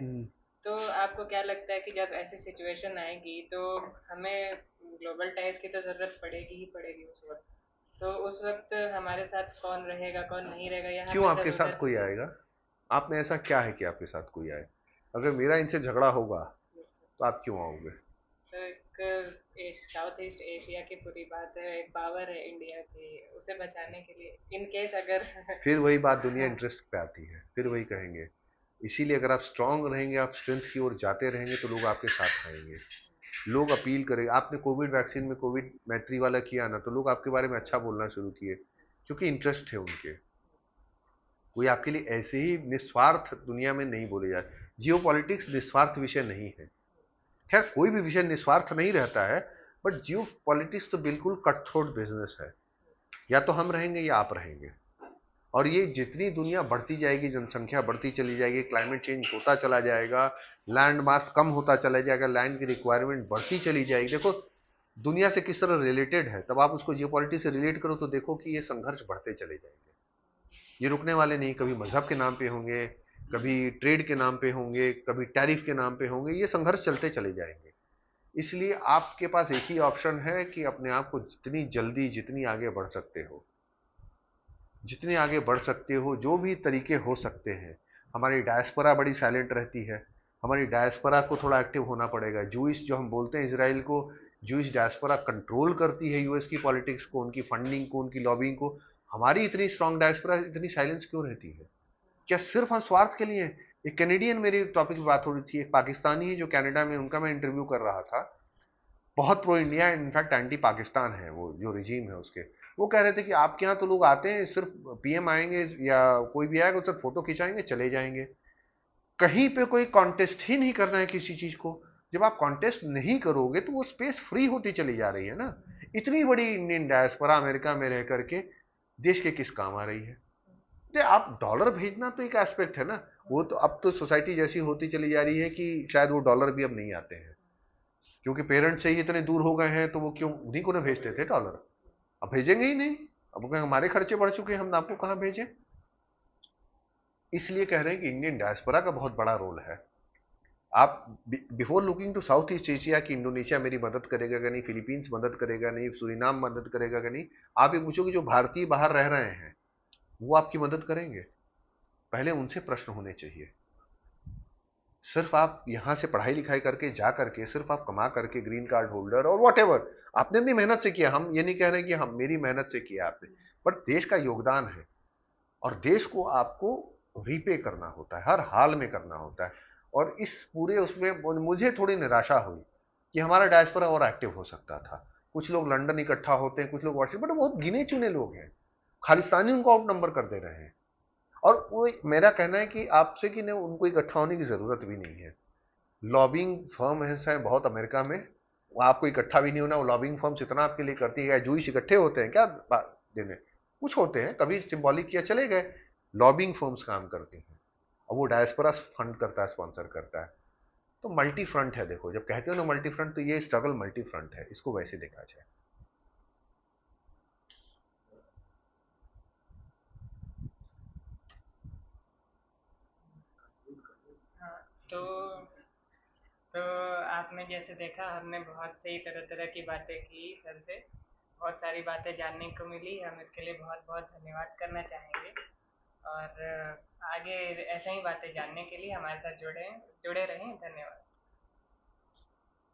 तो आपको क्या लगता है कि जब ऐसी सिचुएशन आएगी तो हमें ग्लोबल टाइज की तो ज़रूरत पड़ेगी ही पड़ेगी उस वक्त? तो उस वक्त हमारे साथ कौन रहेगा कौन नहीं रहेगा यह क्यों हमें आपके सब साथ उधर। कोई आएगा? आप में ऐसा क्या है कि आपके साथ कोई आए? अगर मेरा इनसे झगड़ा होगा तो आप क्यों आओगे? तो एक साउथ ईस्ट एशिया की पूरी बात है, एक पावर है इंडिया की, उसे बचाने के लिए इन केस अगर फिर वही बात दुनिया इंटरेस्ट पे आती है, फिर वही कहेंगे। इसीलिए अगर आप स्ट्रांग रहेंगे, आप स्ट्रेंथ की ओर जाते रहेंगे तो लोग आपके साथ आएंगे, लोग अपील करेंगे। आपने कोविड वैक्सीन में कोविड मैत्री वाला किया ना, तो लोग आपके बारे में अच्छा बोलना शुरू किए, क्योंकि इंटरेस्ट है उनके। कोई आपके लिए ऐसे ही निस्वार्थ दुनिया में नहीं बोले जाए। जियो पॉलिटिक्स निस्वार्थ विषय नहीं है। खैर कोई भी विषय निस्वार्थ नहीं रहता है, बट जियो पॉलिटिक्स तो बिल्कुल कट थ्रोट बिजनेस है। या तो हम रहेंगे या आप रहेंगे। और ये जितनी दुनिया बढ़ती जाएगी, जनसंख्या बढ़ती चली जाएगी, क्लाइमेट चेंज होता चला जाएगा, लैंड मास कम होता चला जाएगा, लैंड की रिक्वायरमेंट बढ़ती चली जाएगी। देखो दुनिया से किस तरह रिलेटेड है, तब आप उसको जियोपॉलिटिक्स से रिलेट करो तो देखो कि ये संघर्ष बढ़ते चले जाएंगे, ये रुकने वाले नहीं। कभी मजहब के नाम पे होंगे, कभी ट्रेड के नाम पे होंगे, कभी टैरिफ के नाम पे होंगे, ये संघर्ष चलते चले जाएंगे। इसलिए आपके पास एक ही ऑप्शन है कि अपने आप को जितनी जल्दी, जितनी आगे बढ़ सकते हो, जितने आगे बढ़ सकते हो, जो भी तरीके हो सकते हैं। हमारी डायस्पोरा बड़ी साइलेंट रहती है, हमारी डायस्पोरा को थोड़ा एक्टिव होना पड़ेगा। जूइश जो हम बोलते हैं इसराइल को, जूइश डायस्पोरा कंट्रोल करती है यूएस की पॉलिटिक्स को, उनकी फंडिंग को, उनकी लॉबिंग को। हमारी इतनी स्ट्रांग डायस्पोरा इतनी साइलेंस क्यों रहती है? क्या सिर्फ हम स्वार्थ के लिए? एक कैनेडियन, मेरी टॉपिक की बात हो रही थी, एक पाकिस्तानी है जो कनाडा में, उनका मैं इंटरव्यू कर रहा था, बहुत pro India, in fact anti Pakistan है वो जो रिजीम है उसके। वो कह रहे थे कि आपके यहाँ तो लोग आते हैं, सिर्फ पीएम आएंगे या कोई भी आएगा सिर्फ फोटो खिंचाएंगे चले जाएंगे, कहीं पे कोई कॉन्टेस्ट ही नहीं करना है किसी चीज को। जब आप कॉन्टेस्ट नहीं करोगे तो वो स्पेस फ्री होती चली जा रही है ना। इतनी बड़ी इंडियन डायस्पोरा अमेरिका में रह करके देश के किस काम आ रही है? तो आप डॉलर भेजना तो एक एस्पेक्ट है ना, वो तो अब तो सोसाइटी जैसी होती चली जा रही है कि शायद वो डॉलर भी अब नहीं आते हैं, क्योंकि पेरेंट्स से ही इतने दूर हो गए हैं, तो वो क्यों उन्हीं को ना भेजते थे डॉलर, अब भेजेंगे ही नहीं। अब वो कहेंगे हमारे खर्चे बढ़ चुके हैं, हम आपको कहां भेजें। इसलिए कह रहे हैं कि इंडियन डायस्पोरा का बहुत बड़ा रोल है। आप before looking to South East Asia कि इंडोनेशिया मेरी मदद करेगा कि नहीं, फिलीपींस मदद करेगा नहीं, सूरीनाम मदद करेगा कि नहीं, आप ये पूछो कि जो भारतीय बाहर रह रहे हैं वो आपकी मदद करेंगे? पहले उनसे प्रश्न होने चाहिए। सिर्फ आप यहां से पढ़ाई लिखाई करके जा करके, सिर्फ आप कमा करके ग्रीन कार्ड होल्डर और वॉट एवर, आपने अपनी मेहनत से किया, हम ये नहीं कह रहे कि हम मेरी मेहनत से किया आपने, पर देश का योगदान है और देश को आपको रीपे करना होता है, हर हाल में करना होता है। और इस पूरे उसमें मुझे थोड़ी निराशा हुई कि हमारा डायस्पोरा और एक्टिव हो सकता था। कुछ लोग लंदन इकट्ठा होते हैं, कुछ लोग वॉशिंगटन, बट बहुत गिने चुने लोग हैं, खालिस्तानी उनको आउट नंबर कर दे रहे हैं। और वो मेरा कहना है कि आपसे कि नहीं, उनको इकट्ठा होने की जरूरत भी नहीं है। लॉबिंग फर्म है बहुत अमेरिका में, वो आपको इकट्ठा भी नहीं होना, वो लॉबिंग फर्म्स इतना आपके लिए करती है। जूइश इकट्ठे होते हैं क्या देने? कुछ होते हैं, कभी सिंबॉलिक किया चले गए। लॉबिंग फर्म्स काम करती हैं और वो डायस्पोरा फंड करता है, स्पॉन्सर करता है। तो मल्टी फ्रंट है। देखो जब कहते हो ना मल्टी फ्रंट, तो ये स्ट्रगल मल्टी फ्रंट है, इसको वैसे देखा जाए। हाँ, तो आपने जैसे देखा, हमने बहुत सही तरह तरह की बातें की सर से, बहुत सारी बातें जानने को मिली, हम इसके लिए बहुत बहुत धन्यवाद करना चाहेंगे। और आगे ऐसे ही बातें जानने के लिए हमारे साथ जुड़े जुड़े रहें। धन्यवाद।